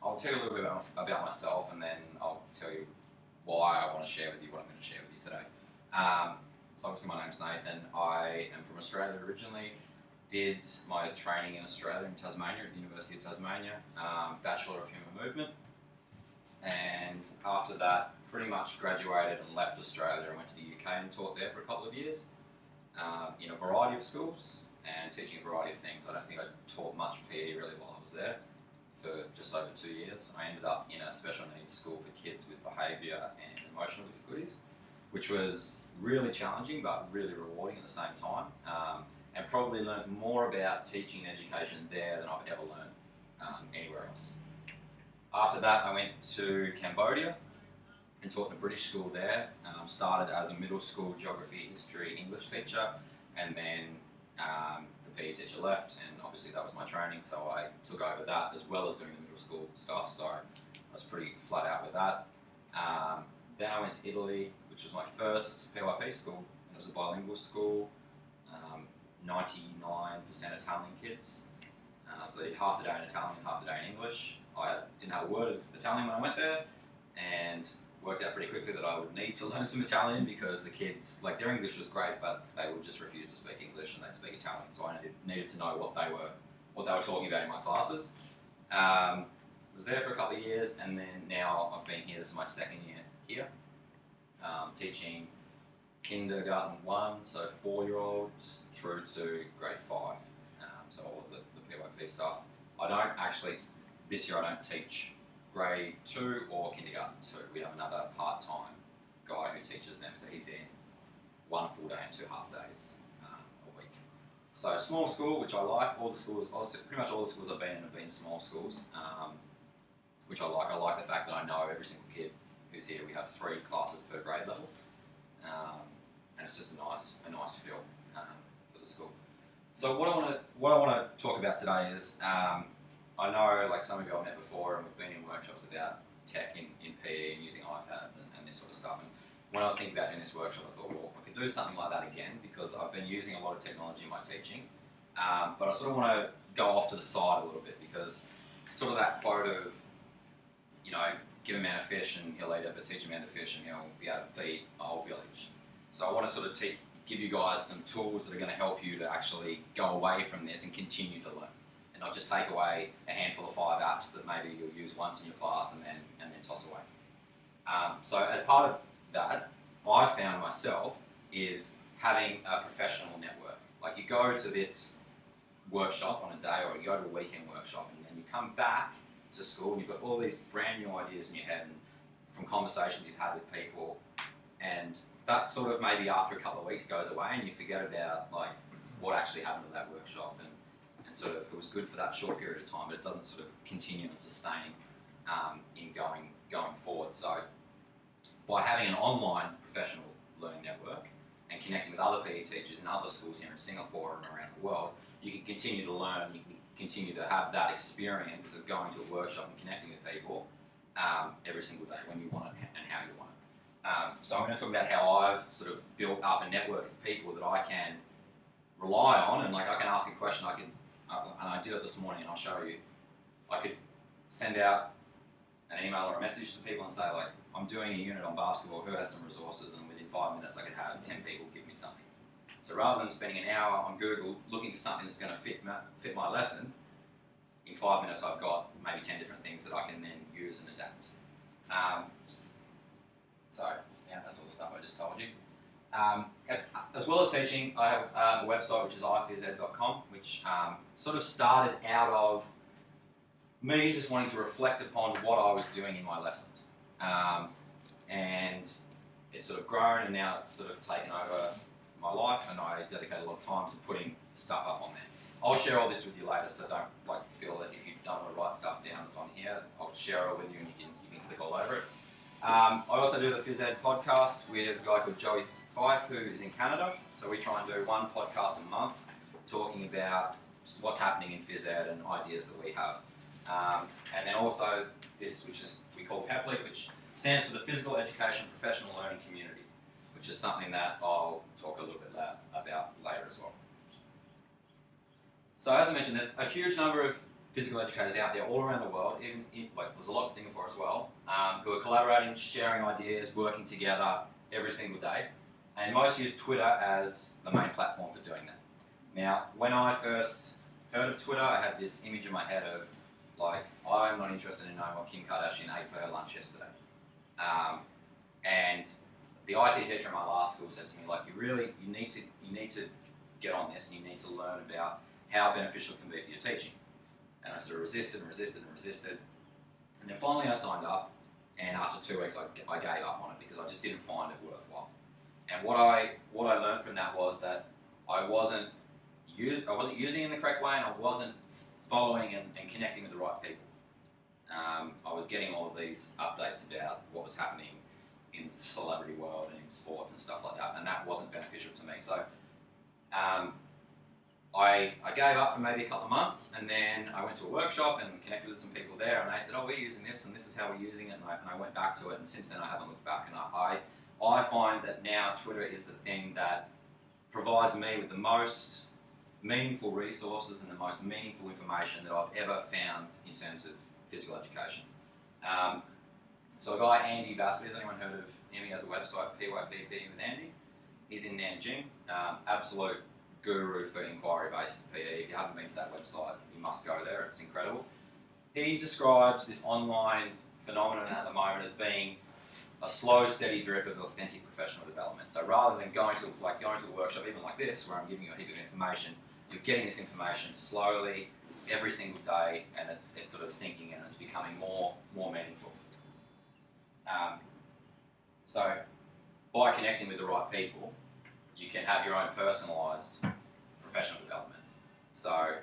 I'll tell you a little bit about myself, and then I'll tell you why I want to share with you what I'm going to share with you today. So obviously my name's Nathan. I am from Australia originally. Did my training in Australia, in Tasmania, at the University of Tasmania, Bachelor of Human Movement. And after that, pretty much graduated and left Australia and went to the UK and taught there for a couple of years in a variety of schools and teaching a variety of things. I don't think I taught much PE really while I was there for just over 2 years. I ended up in a special needs school for kids with behaviour and emotional difficulties, which was really challenging but really rewarding at the same time. And probably learnt more about teaching and education there than I've ever learned anywhere else. After that, I went to Cambodia and taught in a British school there. Started as a middle school geography, history, English teacher, and then the PE teacher left, and obviously that was my training, so I took over that as well as doing the middle school stuff, so I was pretty flat out with that. Then I went to Italy, which was my first PYP school, and it was a bilingual school, 99% Italian kids. So they did half the day in Italian, half the day in English. I didn't have a word of Italian when I went there, and worked out pretty quickly that I would need to learn some Italian because the kids, like, their English was great, but they would just refuse to speak English and they'd speak Italian. So I needed to know what they were talking about in my classes. Was there for a couple of years, and then now I've been here. This is my second year here, teaching kindergarten 1, so 4-year-olds, through to grade 5. So all of the PYP stuff. I don't actually, this year I don't teach grade 2 or kindergarten 2. We have another part-time guy who teaches them, so he's in 1 full day and 2 half days a week. So small school, which I like. All the schools, pretty much all the schools I've been in have been small schools, which I like. I like the fact that I know every single kid who's here. We have 3 classes per grade level, and it's just a nice feel for the school. So what I want to talk about today is, I know, like, some of you I've met before, and we've been in workshops about tech in PE and using iPads and this sort of stuff. And when I was thinking about doing this workshop, I thought, well, I could do something like that again because I've been using a lot of technology in my teaching. But I sort of want to go off to the side a little bit because sort of that quote of, you know, give a man a fish and he'll eat it, but teach a man to fish and he'll be able to feed a whole village. So I want to sort of give you guys some tools that are going to help you to actually go away from this and continue to learn, and not just take away a handful of 5 apps that maybe you'll use once in your class and then toss away. So as part of that, I found myself is having a professional network. Like, you go to this workshop on a day, or you go to a weekend workshop, and then you come back to school and you've got all these brand new ideas in your head and from conversations you've had with people, and that sort of maybe after a couple of weeks goes away and you forget about, like, what actually happened at that workshop, and sort of it was good for that short period of time, but it doesn't sort of continue and sustain in going forward. So by having an online professional learning network and connecting with other PE teachers and other schools here in Singapore and around the world, you can continue to learn, you can continue to have that experience of going to a workshop and connecting with people every single day when you want it and how you want it. So I'm going to talk about how I've sort of built up a network of people that I can rely on, and, like, I can ask a question, and I did it this morning, and I'll show you. I could send out an email or a message to people and say, like, I'm doing a unit on basketball, who has some resources, and within 5 minutes I could have 10 people give me something. So rather than spending an hour on Google looking for something that's going to fit my lesson, in 5 minutes I've got maybe 10 different things that I can then use and adapt. So yeah, that's all the stuff I just told you. As well as teaching, I have a website which is iphys.com, which sort of started out of me just wanting to reflect upon what I was doing in my lessons. And it's sort of grown, and now it's sort of taken over my life, and I dedicate a lot of time to putting stuff up on there. I'll share all this with you later, so don't feel that if you don't want to write stuff down that's on here, I'll share it with you and you can click all over it. I also do the Phys podcast with a guy called Joey Fife, who is in Canada. So we try and do 1 podcast a month talking about what's happening in Phys and ideas that we have. And then also this, which is we call PEPLEAG, which stands for the Physical Education Professional Learning Community, which is something that I'll talk a little bit about later as well. So as I mentioned, there's a huge number of physical educators out there all around the world, there's a lot in Singapore as well, who are collaborating, sharing ideas, working together every single day. And most use Twitter as the main platform for doing that. Now, when I first heard of Twitter, I had this image in my head of, like, I'm not interested in knowing what Kim Kardashian ate for her lunch yesterday. And the IT teacher in my last school said to me, like, you need to get on this, and you need to learn about how beneficial it can be for your teaching. And I sort of resisted. And then finally I signed up, and after 2 weeks I gave up on it because I just didn't find it worthwhile. And what I learned from that was that I wasn't using it in the correct way, and I wasn't following and connecting with the right people. I was getting all of these updates about what was happening in the celebrity world and in sports and stuff like that, and that wasn't beneficial to me. So I gave up for maybe a couple of months, and then I went to a workshop and connected with some people there, and they said, oh, we're using this, and this is how we're using it, and I went back to it, and since then I haven't looked back. And I find that now Twitter is the thing that provides me with the most meaningful resources and the most meaningful information that I've ever found in terms of physical education. So a guy, Andy Bassett, has anyone heard of him? He has a website, PYP with Andy. He's in Nanjing, absolute guru for inquiry-based PE. If you haven't been to that website, you must go there, it's incredible. He describes this online phenomenon at the moment as being a slow, steady drip of authentic professional development. So rather than going to a workshop even like this, where I'm giving you a heap of information, you're getting this information slowly every single day, and it's sort of sinking in, and it's becoming more meaningful. So by connecting with the right people, you can have your own personalised professional development. So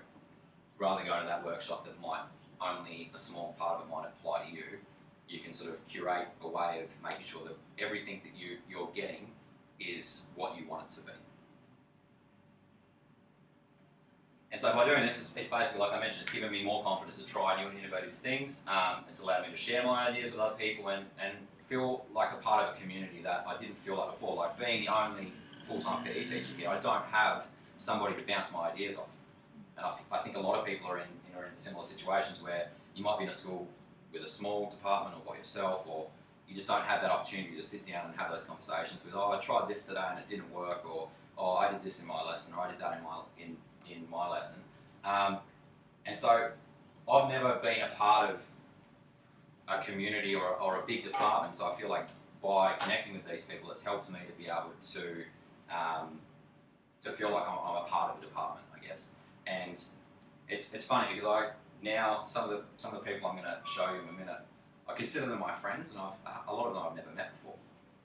rather than going to that workshop that might only a small part of it might apply to you, you can sort of curate a way of making sure that everything that you're getting is what you want it to be. And so by doing this, it's basically, like I mentioned, it's given me more confidence to try new and innovative things. It's allowed me to share my ideas with other people and feel like a part of a community that I didn't feel like before. Like being the only full-time PE teacher here, I don't have somebody to bounce my ideas off. And I think a lot of people are in similar situations where you might be in a school with a small department or by yourself, or you just don't have that opportunity to sit down and have those conversations with, oh, I tried this today and it didn't work, or oh, I did this in my lesson, or I did that in my lesson. And so I've never been a part of a community or a big department, so I feel like by connecting with these people, it's helped me to be able to feel like I'm a part of a department, I guess. And it's funny because now some of the people I'm going to show you in a minute, I consider them my friends, and a lot of them I've never met before.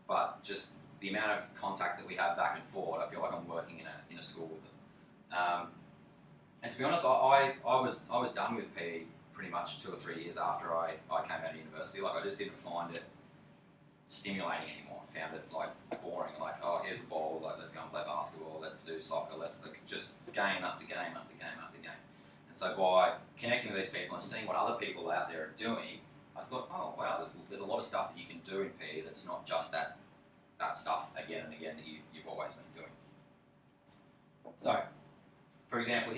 But just the amount of contact that we have back and forward, I feel like I'm working in a school with them. And to be honest, I was done with PE pretty much 2 or 3 years after I came out of university. Like I just didn't find it stimulating anymore. I found it like boring. Like, oh, here's a ball. Like, let's go and play basketball. Let's do soccer. Let's just game after game after game after game. And so by connecting with these people and seeing what other people out there are doing, I thought, oh wow, there's a lot of stuff that you can do in PE that's not just that stuff again and again that you've always been doing. So, for example,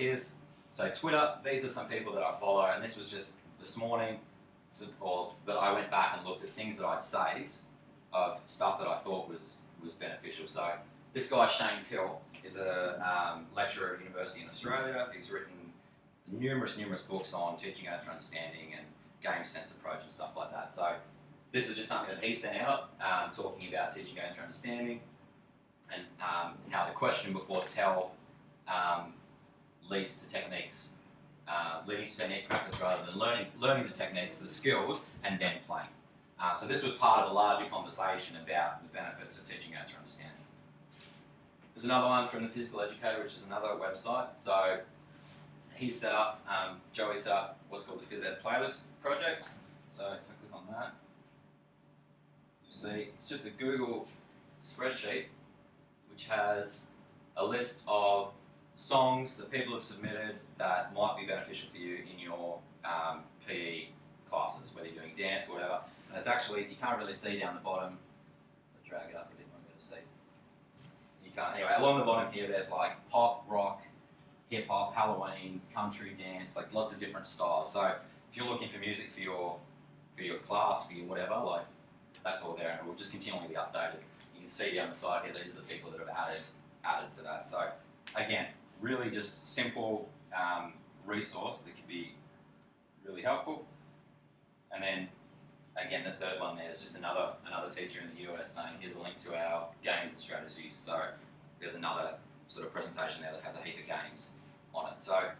Twitter. These are some people that I follow, and this was just this morning, or that I went back and looked at things that I'd saved of stuff that I thought was beneficial. So this guy Shane Pill is a lecturer at a university in Australia. He's written numerous books on teaching aids for understanding and game sense approach and stuff like that. So this is just something that he sent out, talking about teaching aids for understanding and how the question before tell leads to techniques, leading to technique practice rather than learning the techniques, the skills, and then playing. So this was part of a larger conversation about the benefits of teaching aids for understanding. There's another one from the Physical Educator, which is another website. So he set up, Joey set up what's called the Phys Ed Playlist project. So if I click on that, you see it's just a Google spreadsheet which has a list of songs that people have submitted that might be beneficial for you in your PE classes, whether you're doing dance or whatever. And it's actually, you can't really see down the bottom. I'll drag it up a bit, you won't be able to see. You can't. Anyway, along the bottom here, there's like pop, rock, hip hop, Halloween, country dance, like lots of different styles. So if you're looking for music for your class, for your whatever, like that's all there, and it will just continually be updated. You can see down the side here, these are the people that have added to that. So again, really just simple resource that can be really helpful. And then again, the third one there is just another teacher in the US saying, here's a link to our games and strategies. So there's another sort of presentation there that has a heap of games on it. So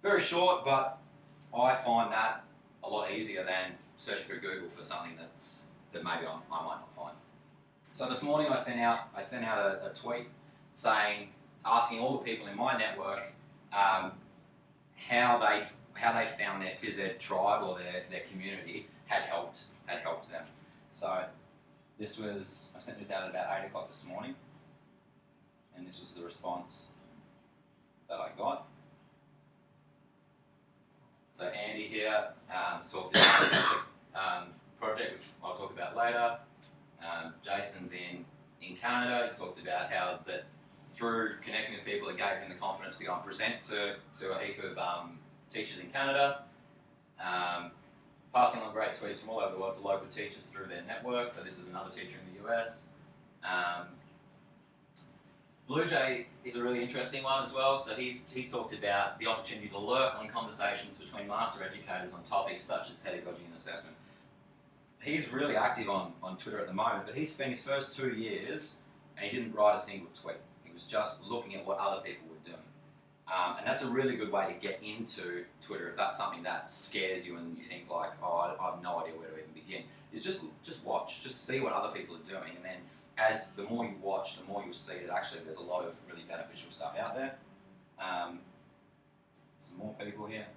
very short, but I find that a lot easier than searching through Google for something that maybe I might not find. So this morning I sent out a tweet asking all the people in my network how they found their phys ed tribe or their community had helped them. So I sent this out at about 8 o'clock this morning, and this was the response that I got. So Andy here talked about the project, which I'll talk about later. Jason's in Canada. He's talked about how that through connecting with people, it gave him the confidence to go and present to a heap of teachers in Canada. Passing on great tweets from all over the world to local teachers through their network. So this is another teacher in the US. Blue Jay is a really interesting one as well. So he's talked about the opportunity to lurk on conversations between master educators on topics such as pedagogy and assessment. He's really active on Twitter at the moment, but he spent his first 2 years and he didn't write a single tweet. He was just looking at what other people were doing. And that's a really good way to get into Twitter if that's something that scares you and you think like, oh, I have no idea where to even begin. Is just watch, just see what other people are doing, and then as the more you watch, the more you'll see that actually there's a lot of really beneficial stuff out there. Some more people here.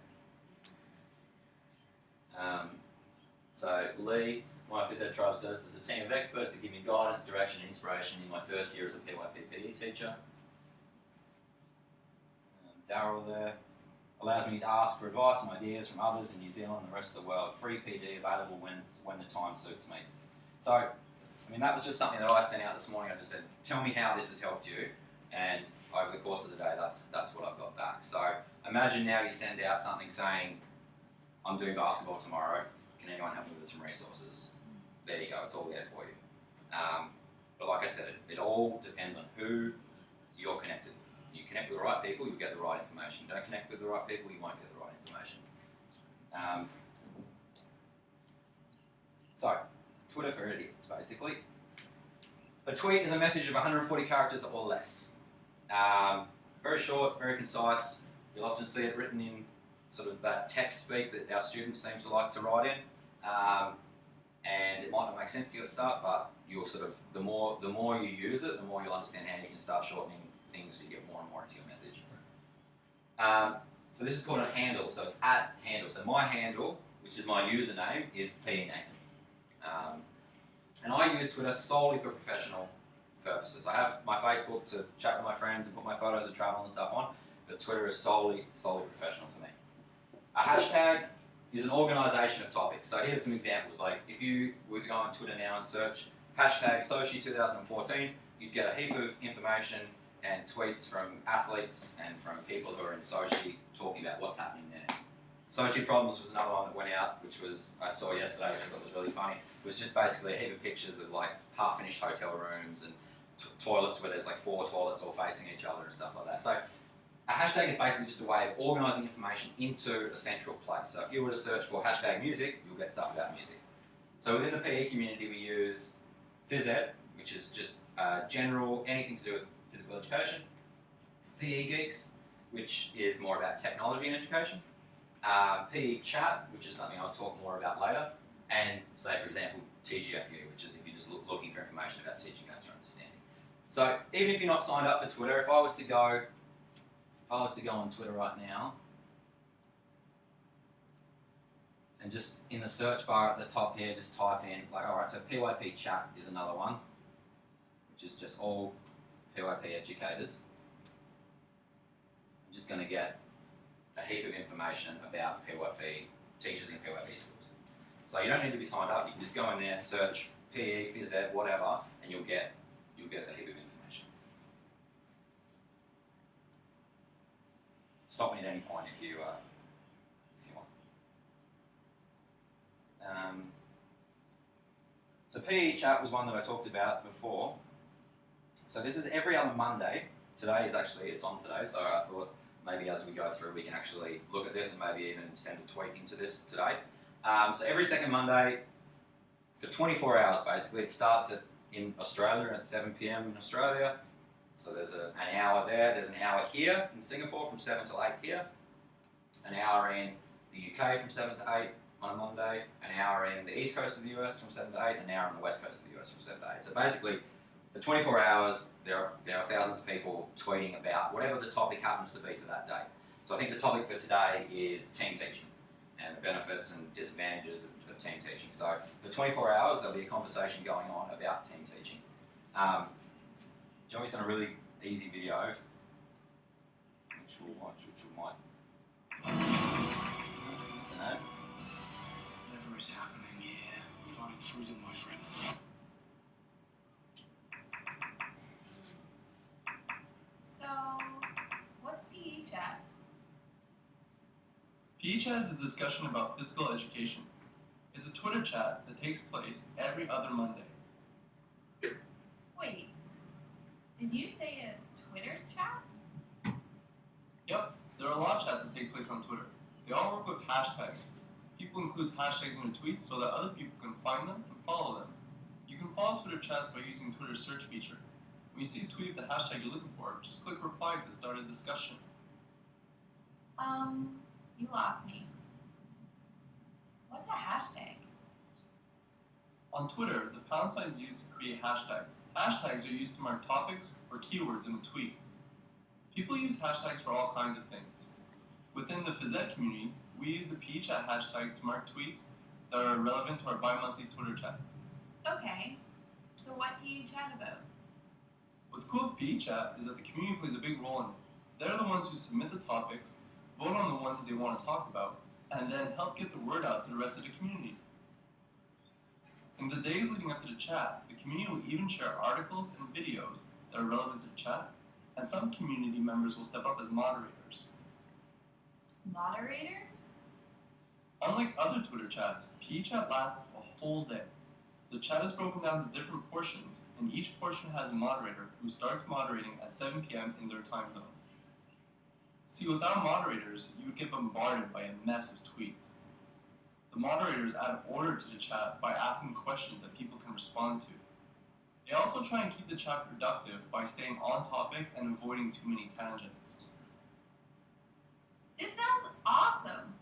So Lee, my phys ed tribe says, is a team of experts that give me guidance, direction, and inspiration in my first year as a PYP PE teacher. Daryl there allows me to ask for advice and ideas from others in New Zealand and the rest of the world. Free PD available when the time suits me. So, I mean, that was just something that I sent out this morning. I just said, tell me how this has helped you, and over the course of the day, that's what I've got back. So, imagine now you send out something saying, I'm doing basketball tomorrow. Can anyone help me with some resources? There you go. It's all there for you. But like I said, it all depends on who you're connected with. You connect with the right people, you'll get the right information. Don't connect with the right people, you won't get the right information. So, Twitter for idiots, basically. A tweet is a message of 140 characters or less. Very short, very concise. You'll often see it written in sort of that text speak that our students seem to like to write in. And it might not make sense to you at the start, but you'll sort of, the more you use it, the more you'll understand how you can start shortening things so you get more and more into your message. So this is called a handle, so it's @handle. So my handle, which is my username, is PE Nathan. And I use Twitter solely for professional purposes. I have my Facebook to chat with my friends and put my photos of travel and stuff on, but Twitter is solely professional for me. A hashtag is an organisation of topics. So here's some examples. Like if you were to go on Twitter now and search hashtag Sochi 2014, you'd get a heap of information and tweets from athletes and from people who are in Sochi talking about what's happening there. Sochi Problems was another one that went out, which was, I saw yesterday, which I thought was really funny. It was just basically a heap of pictures of like half-finished hotel rooms and toilets where there's like 4 toilets all facing each other and stuff like that. So a hashtag is basically just a way of organising information into a central place. So if you were to search for hashtag music, you'll get stuff about music. So within the PE community, we use Phys ed, which is just general, anything to do with physical education. PE Geeks, which is more about technology and education. PE Chat, which is something I'll talk more about later. And say, for example, TGFU, which is if you're just looking for information about teaching gains or understanding. So even if you're not signed up for Twitter, if I was to go on Twitter right now, and just in the search bar at the top here, just type in, like, alright, so PYP Chat is another one, which is just all PYP educators. I'm just going to get a heap of information about PYP, teachers in PYP schools. So you don't need to be signed up, you can just go in there, search PE, Phys ed, whatever, and you'll get a heap of information. stop me at any point if you want. So PE chat was one that I talked about before. So this is every other Monday. Today is actually, it's on today, so I thought maybe as we go through we can actually look at this and maybe even send a tweet into this today. So every second Monday for 24 hours basically. It starts in Australia at 7 p.m. in Australia. So there's an hour there, there's an hour here in Singapore from 7 to 8 here, an hour in the UK from 7 to 8 on a Monday, an hour in the east coast of the US from 7 to 8, and an hour on the west coast of the US from 7 to 8. So basically, for 24 hours, there are thousands of people tweeting about whatever the topic happens to be for that day. So I think the topic for today is team teaching and the benefits and disadvantages of team teaching. So for 24 hours, there'll be a conversation going on about team teaching. Joey's done a really easy video, which we'll watch, which we might. That's an ad. Whatever is happening here, find freedom, my friend. So, what's PE chat? PE chat is a discussion about physical education. It's a Twitter chat that takes place every other Monday. Wait, did you say a Twitter chat? Yep, there are a lot of chats that take place on Twitter. They all work with hashtags. People include hashtags in their tweets so that other people can find them and follow them. You can follow Twitter chats by using Twitter's search feature. When you see a tweet with the hashtag you're looking for, just click reply to start a discussion. You lost me. What's a hashtag? On Twitter, the pound sign is used to create hashtags. Hashtags are used to mark topics or keywords in a tweet. People use hashtags for all kinds of things. Within the Phys community, we use the PE chat hashtag to mark tweets that are relevant to our bi-monthly Twitter chats. Okay, so what do you chat about? What's cool with PE chat is that the community plays a big role in it. They're the ones who submit the topics, vote on the ones that they want to talk about, and then help get the word out to the rest of the community. In the days leading up to the chat, the community will even share articles and videos that are relevant to the chat, and some community members will step up as moderators. Moderators? Unlike other Twitter chats, PE chat lasts a whole day. The chat is broken down to different portions, and each portion has a moderator who starts moderating at 7 p.m. in their time zone. See, without moderators, you would get bombarded by a mess of tweets. The moderators add order to the chat by asking questions that people can respond to. They also try and keep the chat productive by staying on topic and avoiding too many tangents. This sounds awesome.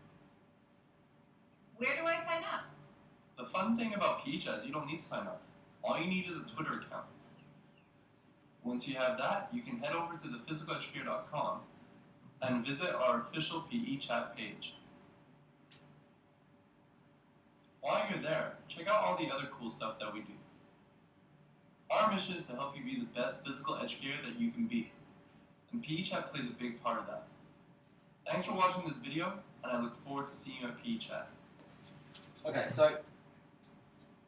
Where do I sign up? The fun thing about PE chat is you don't need to sign up. All you need is a Twitter account. Once you have that, you can head over to thephysicaleducator.com and visit our official PE chat page. While you're there, check out all the other cool stuff that we do. Our mission is to help you be the best physical educator that you can be, and PE chat plays a big part of that. Thanks for watching this video, and I look forward to seeing you at PE chat. Okay, so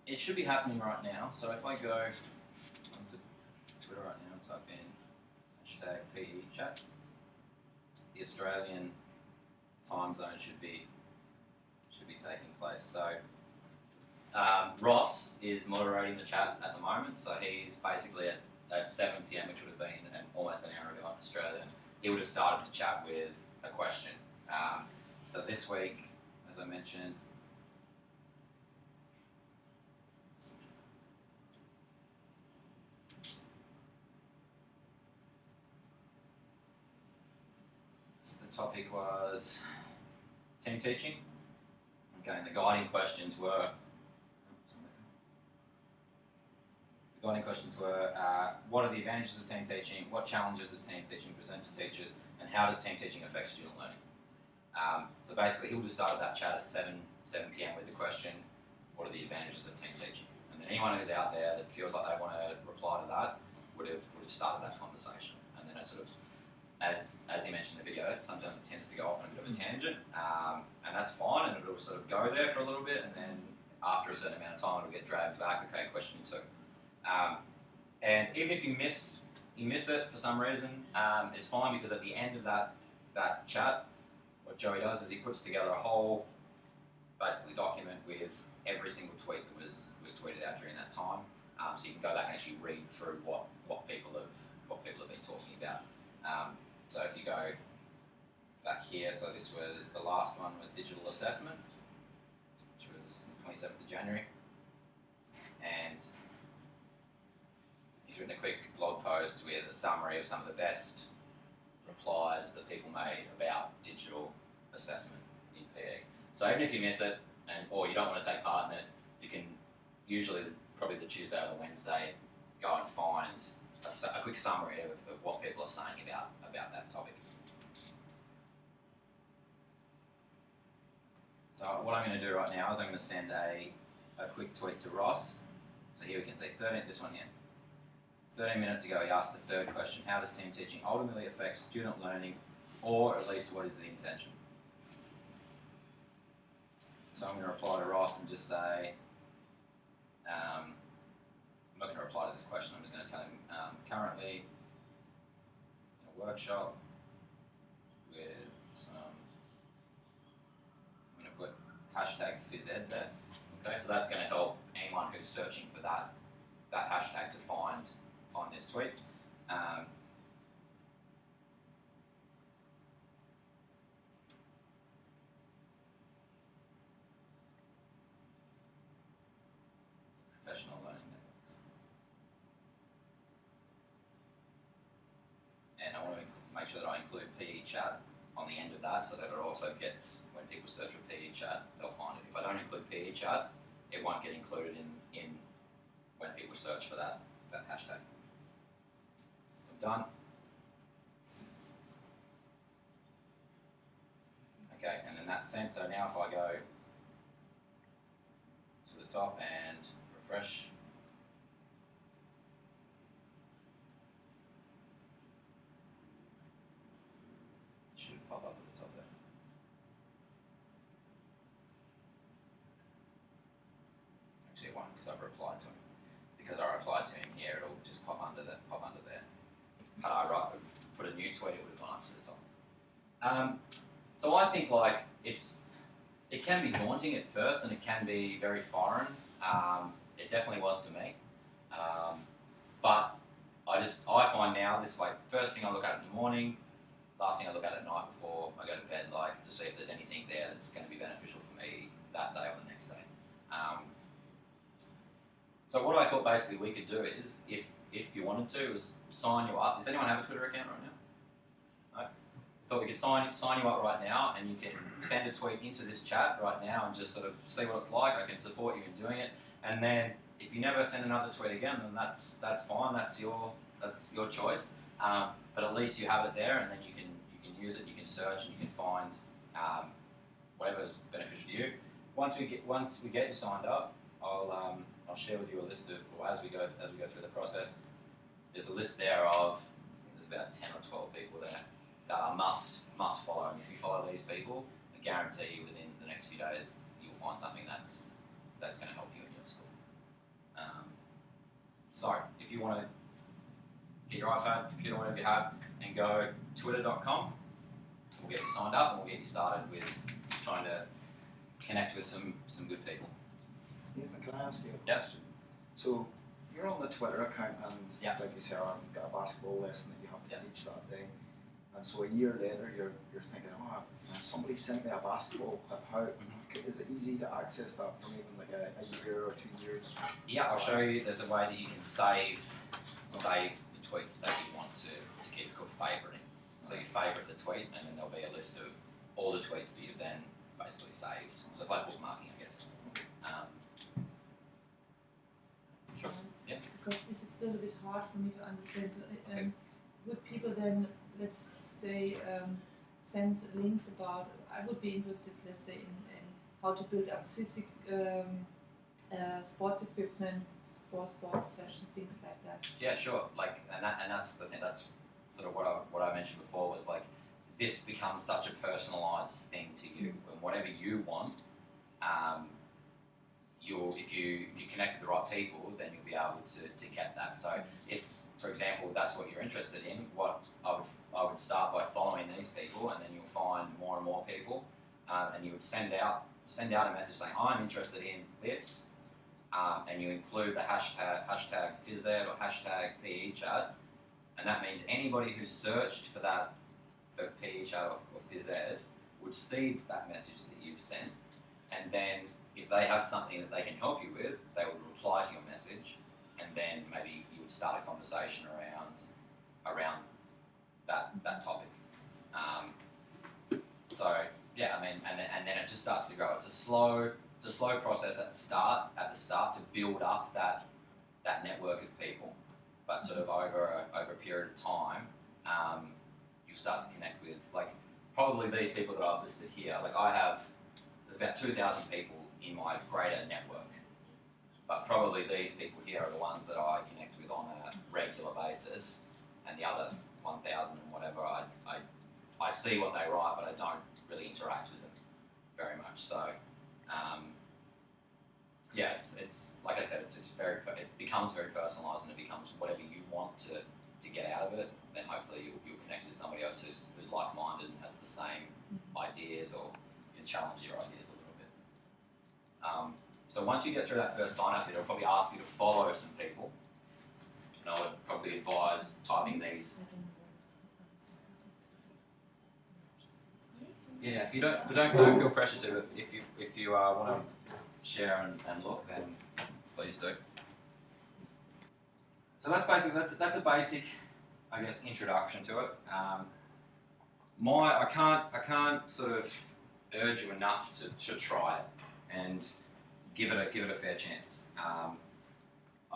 it should be happening right now. So if I go onto Twitter right now and type in hashtag PE chat, the Australian time zone should be taking place. So Ross is moderating the chat at the moment. So he's basically at 7 p.m, which would have been almost an hour ago in Australia. He would have started the chat with a question. So this week, as I mentioned, the topic was team teaching. Okay, and the guiding questions were what are the advantages of team teaching, what challenges does team teaching present to teachers, and how does team teaching affect student learning? So basically, he would have started that chat at 7 p.m. with the question, what are the advantages of team teaching? And then anyone who's out there that feels like they want to reply to that would have started that conversation. And then it sort of, as he mentioned in the video, sometimes it tends to go off on a bit of a tangent, and that's fine, and it'll sort of go there for a little bit, and then after a certain amount of time, it'll get dragged back. Okay, question 2. And even if you miss it for some reason, it's fine, because at the end of that that chat, what Joey does is he puts together a whole basically document with every single tweet that was tweeted out during that time. So you can go back and actually read through what people have been talking about. So if you go back here, so this was the last one was digital assessment, which was the 27th of January, and he's written a quick blog post with a summary of some of the best replies that people made about digital assessment in PE. So even if you miss it, or you don't want to take part in it, you can usually, probably the Tuesday or the Wednesday, go and find a quick summary of what people are saying about that topic. So what I'm going to do right now is I'm going to send a quick tweet to Ross. So here we can see this one here. 13 minutes ago he asked the third question, how does team teaching ultimately affect student learning, or at least what is the intention? So I'm going to reply to Ross and just say, I'm not going to reply to this question, I'm just going to tell him currently in a workshop with some, I'm going to put hashtag PhysEd there. Okay, so that's going to help anyone who's searching for that hashtag to find this tweet. Professional learning networks. And I want to make sure that I include PE chat on the end of that, so that it also gets, when people search for PE chat, they'll find it. If I don't include PE chat, it won't get included in when people search for that hashtag. So I'm done. Okay, and then that's sent. So now if I go to the top and refresh, it should pop up at the top there. Actually it won't, because I've replied to him. Because I replied to him here, it'll just pop under there. Had I put a new tweet, it would have gone up to the top. So I think like it can be daunting at first, and it can be very foreign. It definitely was to me. But I find now this, like, first thing I look at in the morning, last thing I look at night before I go to bed, like, to see if there's anything there that's going to be beneficial for me that day or the next day. So what I thought basically we could do is, if you wanted to, is sign you up. Does anyone have a Twitter account right now? No? I thought we could sign you up right now, and you can send a tweet into this chat right now and just sort of see what it's like. I can support you in doing it, and then if you never send another tweet again, then that's fine. That's your choice. But at least you have it there, and then you can use it. You can search, and you can find whatever's beneficial to you. Once we get you signed up, I'll share with you a list of, or as we go through the process, there's a list there of, there's about 10 or 12 people there that are must follow. And if you follow these people, I guarantee you within the next few days you'll find something that's going to help you in your school. So if you want to get your iPad, computer, whatever you have, and go twitter.com, we'll get you signed up and we'll get you started with trying to connect with some good people. Nathan, can I ask you a Yep. question? So you're on the Twitter account, and Yep. like you say, you've got a basketball lesson that you have to Yep. teach that day, and so a year later you're thinking, oh, somebody sent me a basketball clip. How is it easy to access that from even like a year or 2 years? Yeah, I'll show you. There's a way that you can save the tweets that you want to keep. It's called favoriting. So you favorite the tweet, and then there'll be a list of all the tweets that you've then basically saved. So it's like bookmarking, I guess. Sure. Yeah. Because this is still a bit hard for me to understand. Okay. Would people then, let's say, send links about? I would be interested, let's say, in how to build up sports equipment for sports sessions, things like that. Yeah, sure. Like, and that's the thing. That's sort of what I mentioned before, was like, this becomes such a personalised thing to you, and whatever you want, if you connect with the right people, then you'll be able to get that. So if for example, that's what you're interested in, what I would start by following these people, and then you'll find more and more people, and you would send out a message saying, I'm interested in this, and you include the hashtag Phys or hashtag PE chat, and that means anybody who searched for that, for PE chat or Phys ed, would see that message that you've sent, and then if they have something that they can help you with, they would reply to your message, and then maybe you would start a conversation around that topic. So yeah, I mean, and then it just starts to grow. It's a slow process at the start to build up that network of people, but sort of over a period of time, you start to connect with, like, probably these people that I've listed here. Like, there's about 2,000 people in my greater network, but probably these people here are the ones that I connect with on a regular basis, and the other 1,000 and whatever, I see what they write, but I don't really interact with them very much. So, yeah, it's like I said, it becomes very personalised, and it becomes whatever you want to get out of it. Then hopefully you'll connect with somebody else who's like-minded and has the same ideas, or can challenge your ideas a little bit. So once you get through that first sign-up, it'll probably ask you to follow some people, and I would probably advise typing these. Yeah, if you don't feel pressure to, but if you want to share and look, then please do. So that's basically that's a basic, I guess, introduction to it. I can't sort of urge you enough to try it and give it a fair chance. I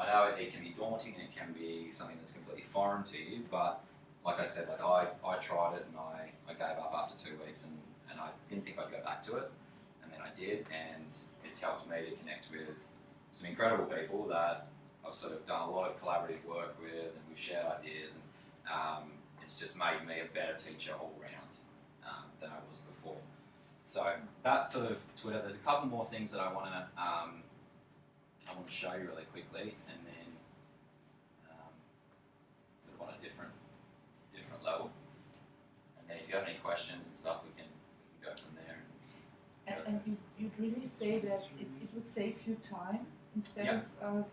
know it can be daunting and it can be something that's completely foreign to you, but like I said, like I tried it and I gave up after 2 weeks, and I didn't think I'd go back to it, and then I did, and it's helped me to connect with some incredible people that I've sort of done a lot of collaborative work with, and we've shared ideas, and it's just made me a better teacher all round than I was before. So that's sort of Twitter. There's a couple more things that I want to show you really quickly, and then sort of on a different level. And then if you have any questions and stuff, we can go from there. And you'd really say that it would save you time instead of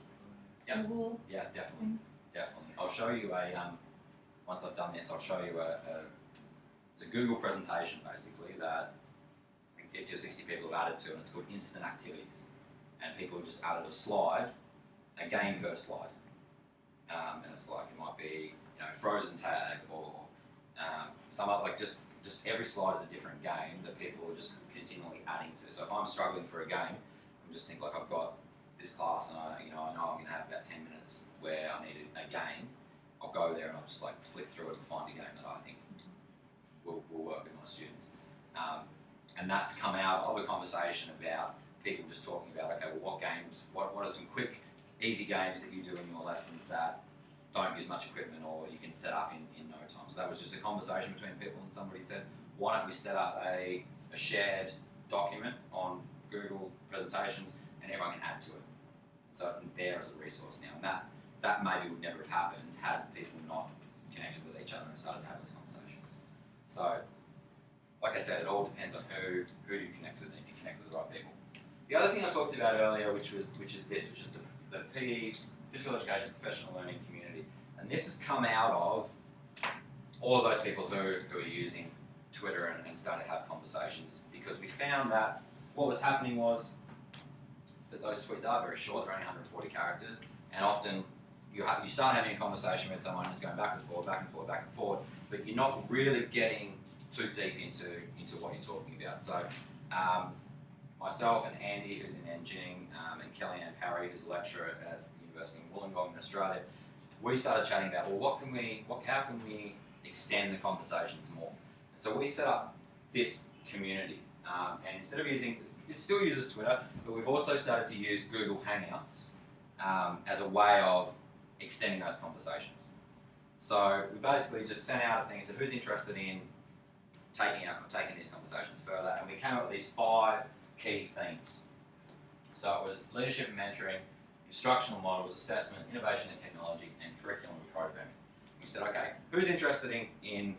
Google? Yeah, definitely. I'll show you once I've done this, I'll show you it's a Google presentation basically that I think 50 or 60 people have added to, and it's called Instant Activities. And people have just added a game per slide. And it's like, it might be, frozen tag, or some other, like just every slide is a different game that people are just continually adding to. So if I'm struggling for a game, I'm just thinking, like, I've got this class, and I know I'm going to have about 10 minutes where I need a game. I'll go there and I'll just like flick through it and find a game that I think will work with my students. And that's come out of a conversation about people just talking about, okay, well, what are some quick, easy games that you do in your lessons that don't use much equipment, or you can set up in no time. So that was just a conversation between people, and somebody said, why don't we set up a shared document on Google presentations, and everyone can add to it. So it's there as a resource now, and that maybe would never have happened had people not connected with each other and started to have those conversations. So, like I said, it all depends on who you connect with, and if you connect with the right people. The other thing I talked about earlier, which is the PE, Physical Education Professional Learning Community, and this has come out of all of those people who are using Twitter and starting to have conversations, because we found that what was happening was that those tweets are very short, they're only 140 characters, and often you start having a conversation with someone who's going back and forth, but you're not really getting too deep into what you're talking about. So myself and Andy, who's in Nanjing, and Kellyanne Parry, who's a lecturer at the University of Wollongong in Australia, we started chatting about, well, how can we extend the conversations more? And so we set up this community, and instead of it still uses Twitter, but we've also started to use Google Hangouts as a way of extending those conversations. So we basically just sent out a thing and said, who's interested in taking these conversations further? And we came up with these 5 key themes. So it was leadership and mentoring, instructional models, assessment, innovation and technology, and curriculum and programming. We said, okay, who's interested in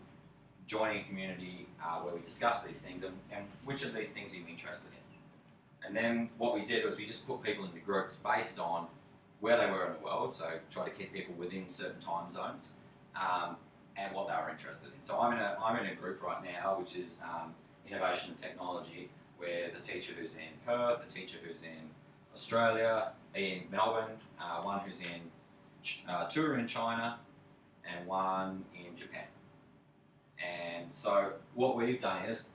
joining a community where we discuss these things, and which of these things are you interested in? And then what we did was we just put people into groups based on where they were in the world, so try to keep people within certain time zones, and what they were interested in. So I'm in a group right now, which is innovation and technology, where the teacher who's in Perth, the teacher who's in Australia, in Melbourne, one who's in tour in China, and one in Japan. And so what we've done is,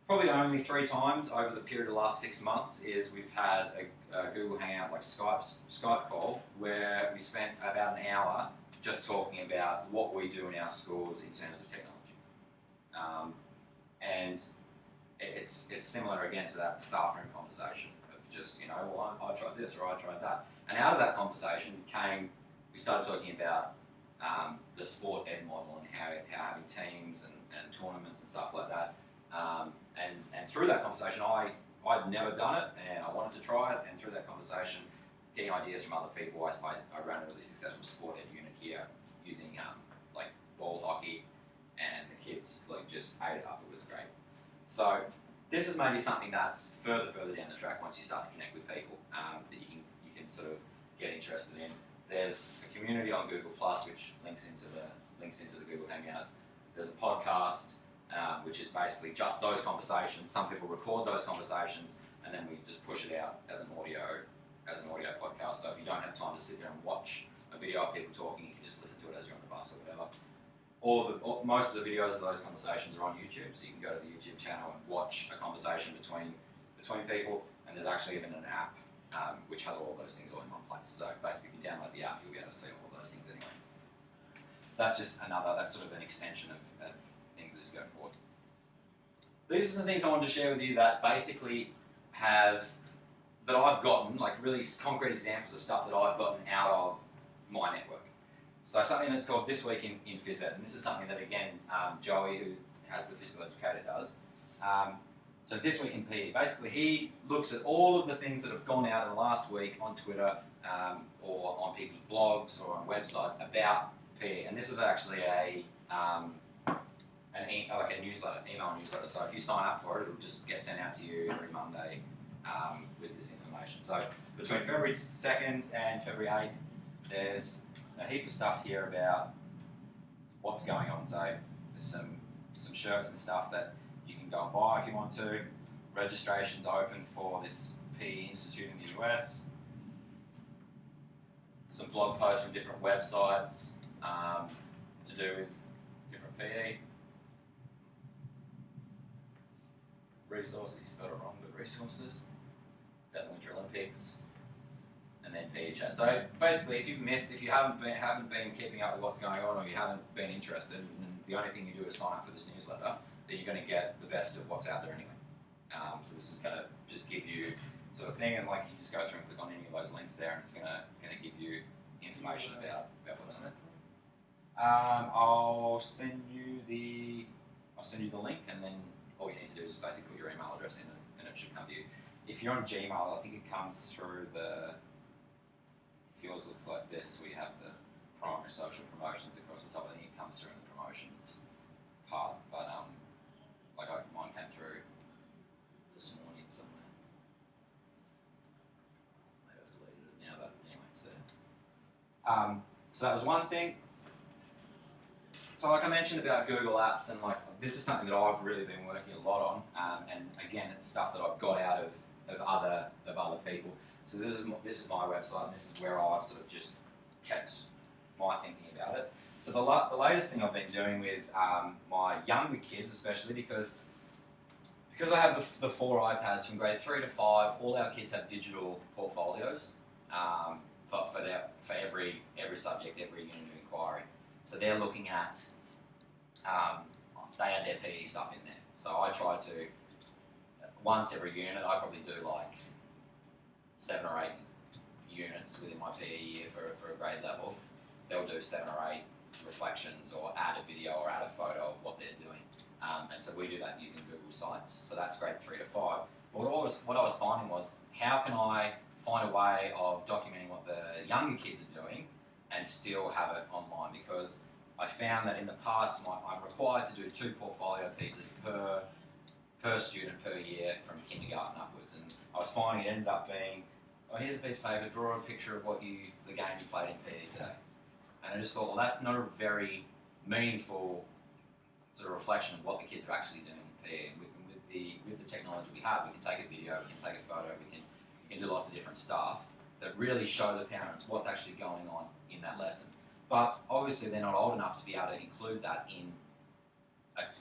probably only 3 times over the period of the last 6 months, is we've had a Google Hangout, like Skype call, where we spent about an hour just talking about what we do in our schools in terms of technology. And it's similar again to that staff room conversation of just, well, I tried this or I tried that. And out of that conversation we started talking about the sport ed model and how having teams and tournaments and stuff like that. And through that conversation, I'd never done it and I wanted to try it. And through that conversation, getting ideas from other people, I ran a really successful sport ed unit here using like ball hockey, and the kids just ate it up. It was great. So this is maybe something that's further down the track once you start to connect with people that you can sort of get interested in. There's a community on Google Plus which links into the Google Hangouts. There's a podcast which is basically just those conversations. Some people record those conversations and then we just push it out as an audio podcast. So if you don't have time to sit there and watch a video of people talking, you can just listen to it as you're on the bus or whatever. Most of the videos of those conversations are on YouTube, so you can go to the YouTube channel and watch a conversation between people. And there's actually even an app which has all of those things all in one place. So basically, if you download the app, you'll be able to see all of those things anyway. So that's sort of an extension of things as you go forward. These are the things I wanted to share with you that basically that I've gotten, like really concrete examples of stuff that I've gotten out of my network. So something that's called This Week in Phys Ed, and this is something that again Joey, who has the physical educator, does. So This Week in PE, basically he looks at all of the things that have gone out in the last week on Twitter or on people's blogs or on websites about PE, and this is actually a newsletter, email newsletter. So if you sign up for it, it'll just get sent out to you every Monday with this information. So between February 2nd and February 8th, there's a heap of stuff here about what's going on. So there's some shirts and stuff that you can go and buy if you want to. Registration's open for this PE Institute in the US. Some blog posts from different websites to do with different PE. Resources, you spelled it wrong, but resources. About the Winter Olympics. And then PE chat. So basically, if you haven't been keeping up with what's going on, or you haven't been interested, then the only thing you do is sign up for this newsletter, then you're going to get the best of what's out there anyway. So this is going to just give you sort of thing, and like you just go through and click on any of those links there, and it's going to give you information about what's on it. I'll send you the link, and then all you need to do is basically put your email address in, and it should come to you. If you're on Gmail, I think it comes through if yours looks like this, we have the primary social promotions across the top. I think it comes through in the promotions part, but mine came through this morning somewhere. Maybe I've deleted it now, but anyway, it's there. So that was one thing. So like I mentioned about Google Apps, and this is something that I've really been working a lot on, and again, it's stuff that I've got out of other people. So this is my website, and this is where I've sort of just kept my thinking about it. So the latest thing I've been doing with my younger kids, especially because I have the 4 iPads from grade 3 to 5, all our kids have digital portfolios for every subject, every unit of inquiry. So they're looking at, they add their PE stuff in there. So I try to, once every unit, I probably do 7 or 8 units within my PE year for a grade level. They'll do 7 or 8 reflections or add a video or add a photo of what they're doing. And so we do that using Google Sites. So that's grade 3 to 5. But what I was finding was, how can I find a way of documenting what the younger kids are doing and still have it online, because I found that in the past I'm required to do 2 portfolio pieces per student per year from kindergarten upwards, and I was finding it ended up being, oh, here's a piece of paper, draw a picture of the game you played in PE today. And I just thought, well, that's not a very meaningful sort of reflection of what the kids are actually doing in PE. And with the technology we have, we can take a video, we can take a photo, we can do lots of different stuff that really show the parents what's actually going on in that lesson. But obviously they're not old enough to be able to include that in,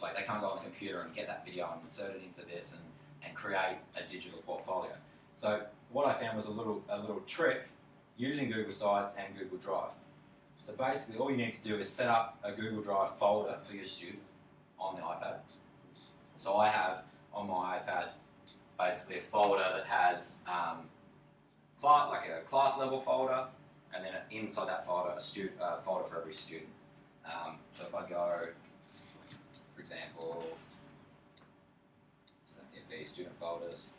like they can't go on the computer and get that video and insert it into this and create a digital portfolio. So what I found was a little trick using Google Sites and Google Drive. So basically all you need to do is set up a Google Drive folder for your student on the iPad. So I have on my iPad basically a folder that has like a class level folder, and then inside that folder a folder for every student. So if I go, for example, so FE student folders,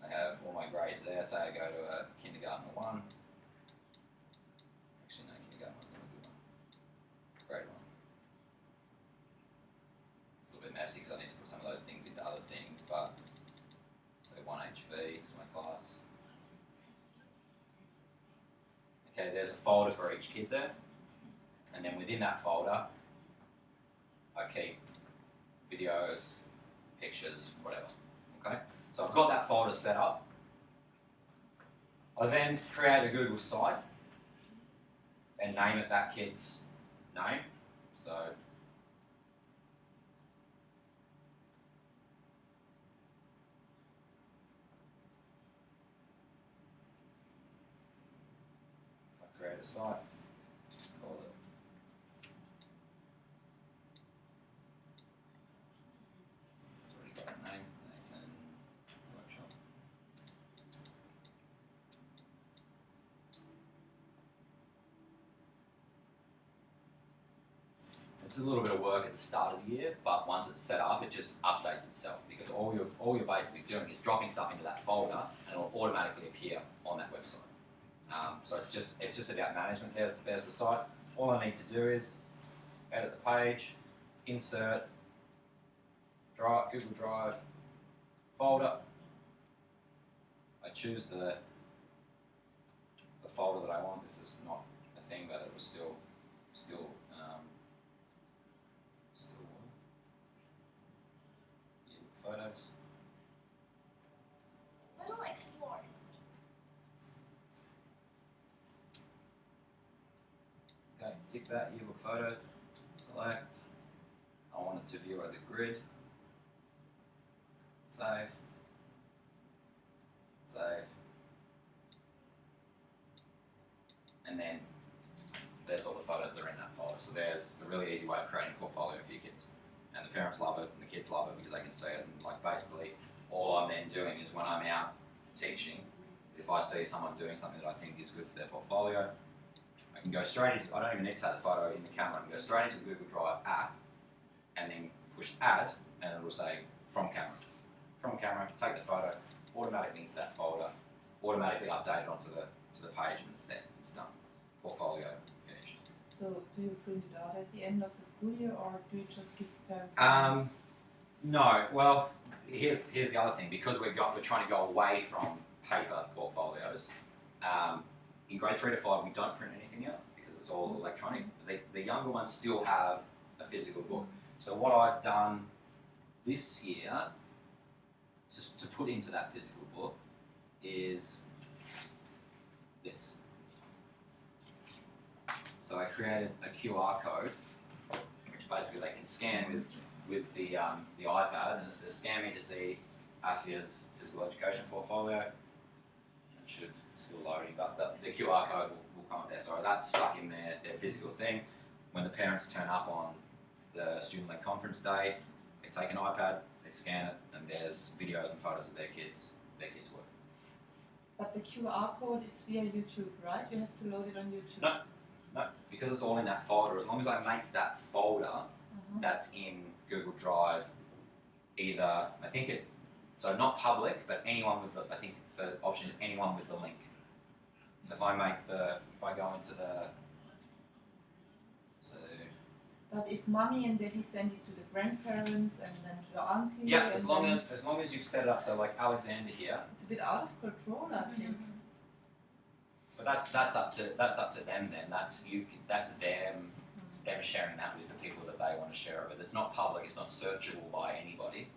I have all my grades there. Say I go to a kindergarten 1. Actually, no, kindergarten 1's not a good one. Grade 1. It's a little bit messy because I need to put some of those things into other things, but so 1HV is my class. Okay, there's a folder for each kid there, and then within that folder, I keep videos, pictures, whatever. Okay, so I've got that folder set up. I then create a Google site and name it that kid's name. So if I create a site, call it it's already got a name, Nathan Workshop. This is a little bit of work at the start of the year, but once it's set up, it just updates itself, because all you're basically doing is dropping stuff into that folder, and it'll automatically appear on that website. So it's just about management. There's the site. All I need to do is edit the page, insert, Google Drive, folder. I choose the folder that I want. This is not a thing, but it was still photos. Little Explorers. Okay, tick that, yearbook photos, select. I want it to view as a grid. Save. Save. And then there's all the photos that are in that folder. So there's a really easy way of creating a portfolio for your kids. And the parents love it, and the kids love it because they can see it. And like basically, all I'm then doing is when I'm out teaching, is if I see someone doing something that I think is good for their portfolio, I can go straight into, I don't even need to have the photo in the camera, I can go straight into the Google Drive app, and then push add, and it will say from camera. From camera, take the photo, automatically into that folder, automatically update it onto the page, and it's there, it's done. Portfolio finished. So do you print it out at the end of the school year, or do you just give parents? No. Well, here's the other thing. Because we're trying to go away from paper portfolios. In grade 3 to 5, we don't print anything out because it's all electronic. The younger ones still have a physical book. So what I've done this year to put into that physical book is this. So I created a QR code, which basically they can scan with the iPad, and it says scan me to see AFIA's physical education portfolio. It should still loading, but the QR code will come up there. So that's stuck in their physical thing. When the parents turn up on the student-led conference day, they take an iPad, they scan it, and there's videos and photos of their kids' work. But the QR code, it's via YouTube, right? You have to load it on YouTube. No, because it's all in that folder. As long as I make that folder that's in Google Drive, either I think So not public, but anyone with the, I think the option is anyone with the link. So if I go into the, so But if mommy and daddy send it to the grandparents and then to the auntie, yeah, and as long then as you've set it up, so like Alexander here, it's a bit out of control, I think. but that's up to them then. That's them sharing that with the people that they want to share it with. It's not public. It's not searchable by anybody.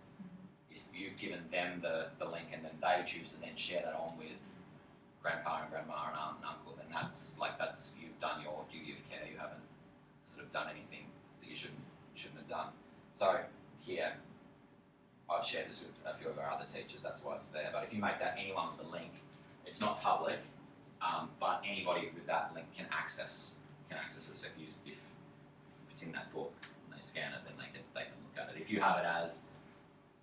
If you've given them the link and then they choose to then share that on with grandpa and grandma and aunt and uncle, then that's you've done your duty of care. You haven't sort of done anything that you shouldn't have done. So here, I've shared this with a few of our other teachers. That's why it's there. But if you make that anyone with a link, it's not public, but anybody with that link can access it. So if it's in that book and they scan it, then they can look at it. If you have it as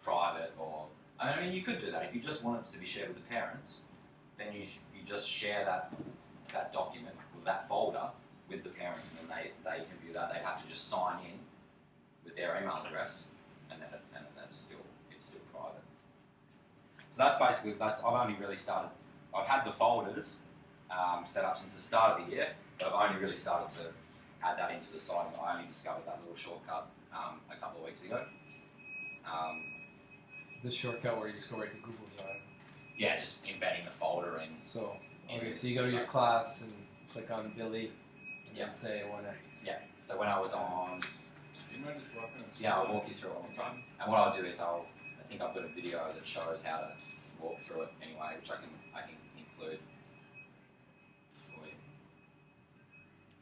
private, or I mean, you could do that if you just want it to be shared with the parents. Then you just share that document or that folder with the parents, and then they can view that. They have to just sign in with their email address, and then it's still private. So that's I've only really started. I've had the folders set up since the start of the year, but I've only really started to add that into the site. I only discovered that little shortcut a couple of weeks ago. The shortcut where you just go right to Google Drive. Yeah, just embedding the folder in. So so you go to your class and click on Billy and say I want to. Yeah. So when I was on. Do you mind just walking us through? Yeah, I'll walk you through it all the time. And what I'll do is I think I've got a video that shows how to walk through it anyway, which I can include for you.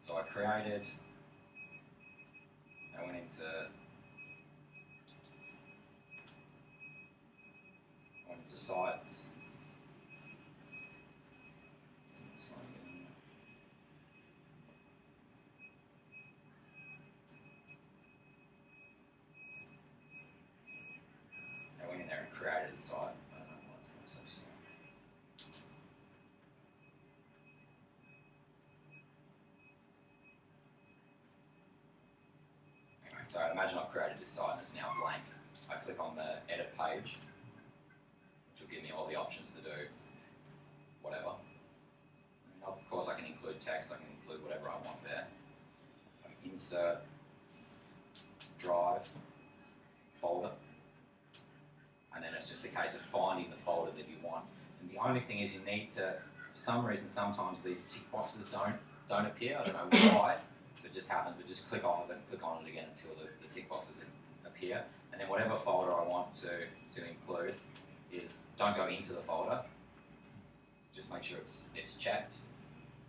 So I went into sites. I went in there and created a site. I don't know why it's going so slow. Anyway, so imagine I've created this site and it's now blank. I click on the edit page, which will give me all the options to do whatever. And of course I can include text, I can include whatever I want there. I can insert, drive, folder. And then it's just a case of finding the folder that you want. And the only thing is you need to, for some reason, sometimes these tick boxes don't appear. I don't know why, but it just happens. We just click off of it and click on it again until the tick boxes appear. And then whatever folder I want to include is, don't go into the folder. Just make sure it's checked,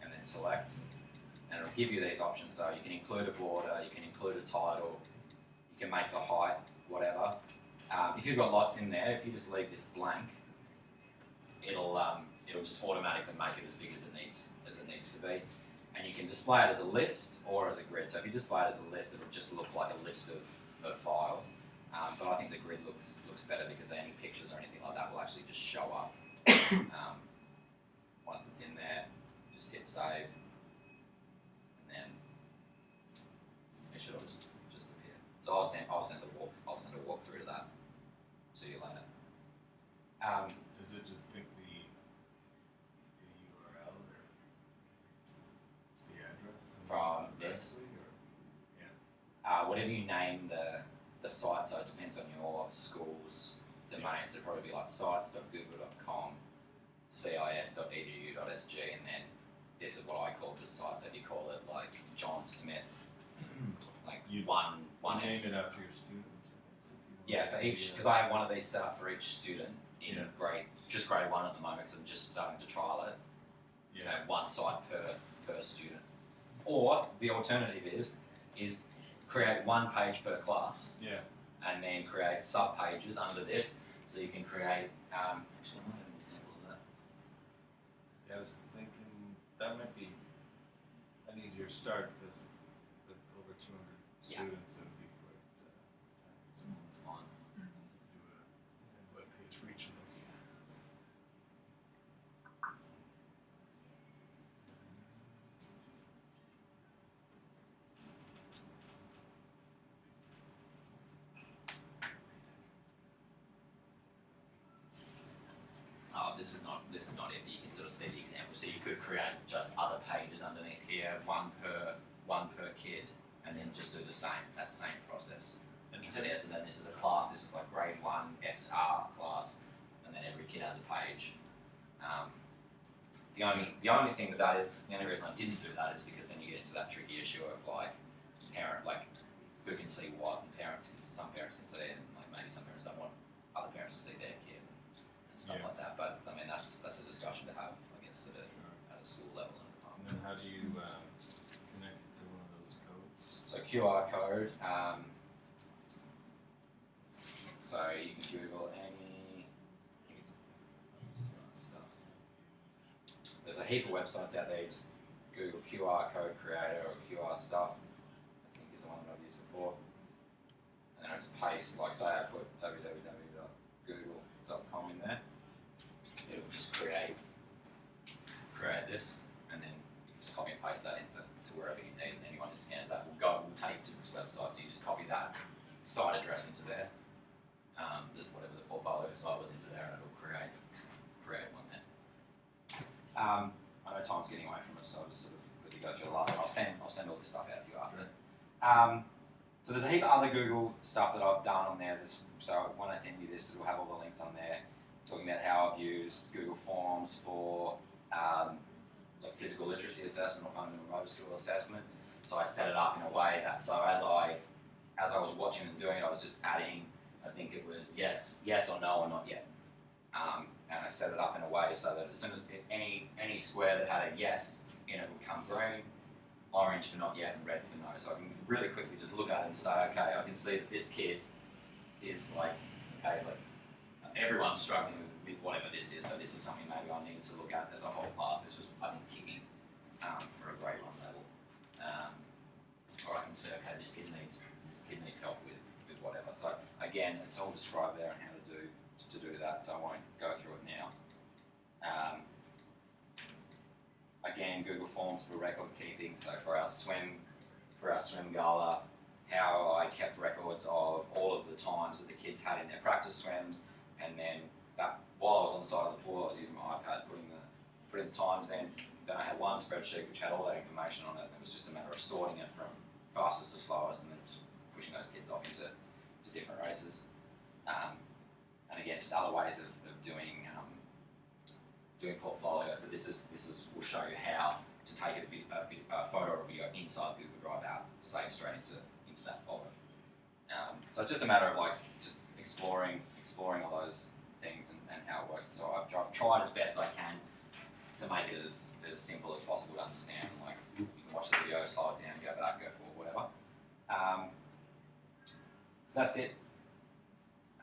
and then select. And it'll give you these options. So you can include a border, you can include a title, you can make the height, whatever. If you've got lots in there, if you just leave this blank, it'll just automatically make it as big as it needs to be, and you can display it as a list or as a grid. So if you display it as a list, it'll just look like a list of files. But I think the grid looks better because any pictures or anything like that will actually just show up. Once it's in there, just hit save, and then it should all just appear. So I'll send a walkthrough to that. See you later. Does it just pick the URL or the address? From this? Whatever you name the site, so it depends on your school's domain. So it'll probably be like sites.google.com, cis.edu.sg, and then this is what I call the site. So if you call it like John Smith, like You one name F. it after your student. Yeah, for each, because I have one of these set up for each student in grade 1 at the moment, because I'm just starting to trial it. You know, one site per student. Or the alternative is create one page per class. Yeah. And then create sub pages under this, so you can create. Actually, I might have an example of that. Yeah, I was thinking that might be an easier start because with over 200 students, it would be quite Fine. do a web page for each of them. can sort of see the example. So you could create just other pages underneath here, one per kid, and then just do that same process into this. And then this is a class. This is like grade 1 SR class, and then every kid has a page. The only thing with that is, the only reason I didn't do that is because then you get into that tricky issue of like who can see what, and some parents can see it, and like maybe some parents don't want other parents to see their kid and stuff like that. But I mean that's a discussion to have, I guess, at a school level. And then how do you connect it to one of those codes? So QR code. So you can Google any stuff. There's a heap of websites out there. You just Google QR code creator or QR stuff. I think is the one that I've used before. And then I just paste, like say I put www.google.com in there. It'll just create this, and then you can just copy and paste that into wherever you need. Anyone who scans that will take you to this website. So you just copy that site address into there. Whatever the portfolio site was into there, and it'll create one there. I know time's getting away from us, so I'll just sort of quickly go through the last one. I'll send all this stuff out to you after it. So there's a heap of other Google stuff that I've done on there. So when I send you this, it'll have all the links on there, talking about how I've used Google Forms for like physical literacy assessment or fundamental motor skill assessments. So I set it up in a way that so as I was watching them doing it, I was just adding. I think it was yes or no or not yet, and I set it up in a way so that as soon as any square that had a yes in it would come green, orange for not yet, and red for no. So I can really quickly just look at it and say, okay, I can see that this kid is like everyone's struggling with whatever this is. So this is something maybe I need to look at as a whole class. This was I think kicking for a grade 1 level, or I can say, okay, this kid needs help with whatever. So again, it's all described there on how to do that, so I won't go through it now. Again, Google Forms for record keeping. So for our swim gala, how I kept records of all of the times that the kids had in their practice swims, and then that while I was on the side of the pool, I was using my iPad putting the times in. Then I had one spreadsheet which had all that information on it. It was just a matter of sorting it from fastest to slowest, and then just pushing those kids off into different races. And again, just other ways of doing portfolio. So this will show you how to take a photo or video inside Google Drive app, save straight into that folder. So it's just a matter of like just exploring all those things and how it works. So I've tried as best I can to make it as simple as possible to understand. Like you can watch the video, slow it down, go back, go forward, whatever. So that's it.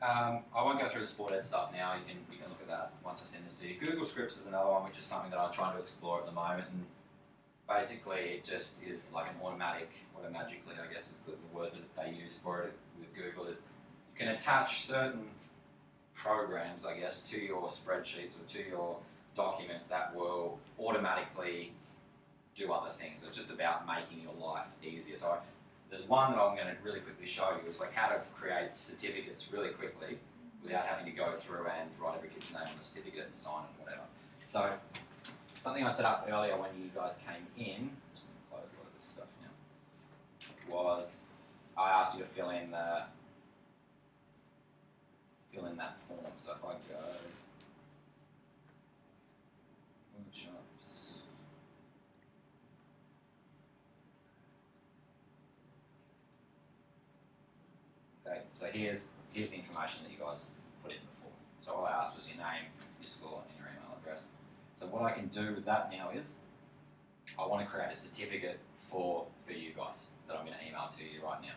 I won't go through the sport ed stuff now. You can look at that once I send this to you. Google Scripts is another one, which is something that I'm trying to explore at the moment. And basically, it just is like an automatically, I guess is the word that they use for it with Google, is you can attach certain programs, I guess, to your spreadsheets or to your documents that will automatically do other things. So it's just about making your life easier. So there's one that I'm going to really quickly show you. It's like how to create certificates really quickly without having to go through and write every kid's name on a certificate and sign it, whatever. So something I set up earlier when you guys came in, just going to close a lot of this stuff now, was I asked you to fill in that form. So if I go workshops, okay, so here's the information that you guys put in before. So all I asked was your name, your school, and your email address. So what I can do with that now is I want to create a certificate for you guys that I'm going to email to you right now.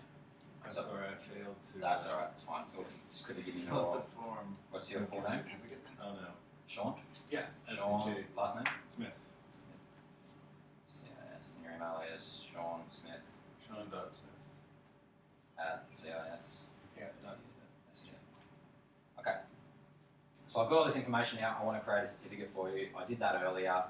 I'm So- sorry, I failed to. That's all right. It's fine. Just quickly give me fill out your. the form. What's your full name? Oh no. Sean. Yeah. Sean. S-H-A. Last name. Smith. CIS. And your email is Sean Smith Sean.Smith. at CIS. Yeah. Okay. So I've got all this information now. I want to create a certificate for you. I did that earlier.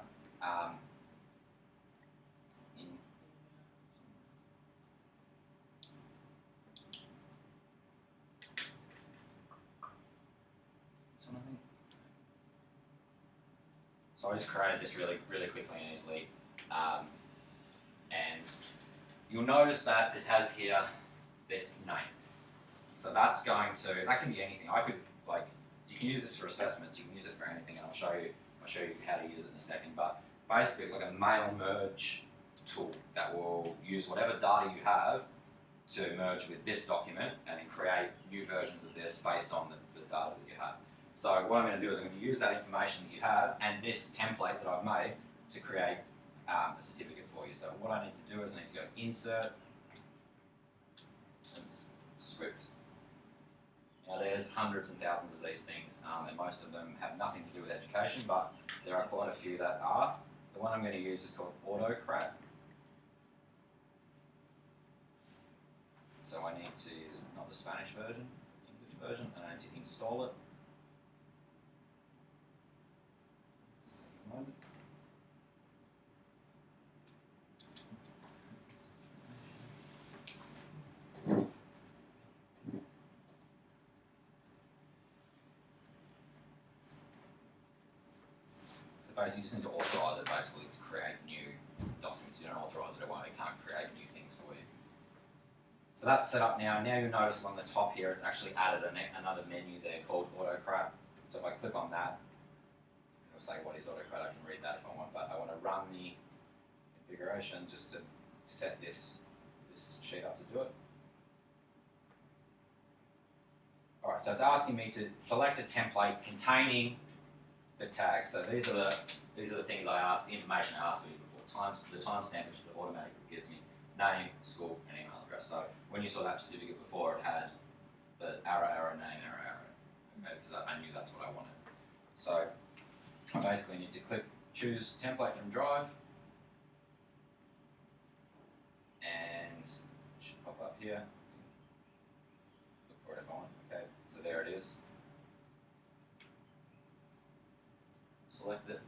In So I just created this really quickly and easily. And you'll notice that it has here this name. So that can be anything. You can use this for assessment, you can use it for anything, and I'll show you how to use it in a second. But basically it's like a mail merge tool that will use whatever data you have to merge with this document and then create new versions of this based on the data that you have. So what I'm going to do is I'm going to use that information that you have and this template that I've made to create a certificate for you. So what I need to do is I need to go Insert and Script. Now there's hundreds and thousands of these things, and most of them have nothing to do with education, but there are quite a few that are. The one I'm going to use is called Autocrat. So I need to use not the Spanish version, English version, and I need to install it. Just take a moment. So basically you just need to authorize it basically to create new documents. You don't authorize it, it can't create new things for you. So that's set up now. Now you'll notice along the top here it's actually added another menu there called Autocrat. So if I click on that, it'll say what is Autocrat. I can read that if I want, but I want to run the configuration just to set this sheet up to do it. Alright, so it's asking me to select a template containing the tag. So these are the things I asked, the information I asked for you before. The timestamp which it automatically gives me, name, school, and email address. So when you saw that certificate before, it had the arrow, name, arrow. Okay, because I knew that's what I wanted. So I basically need to choose template from Drive, and it should pop up here. Look for it if I want. Okay, so there it is. Select it.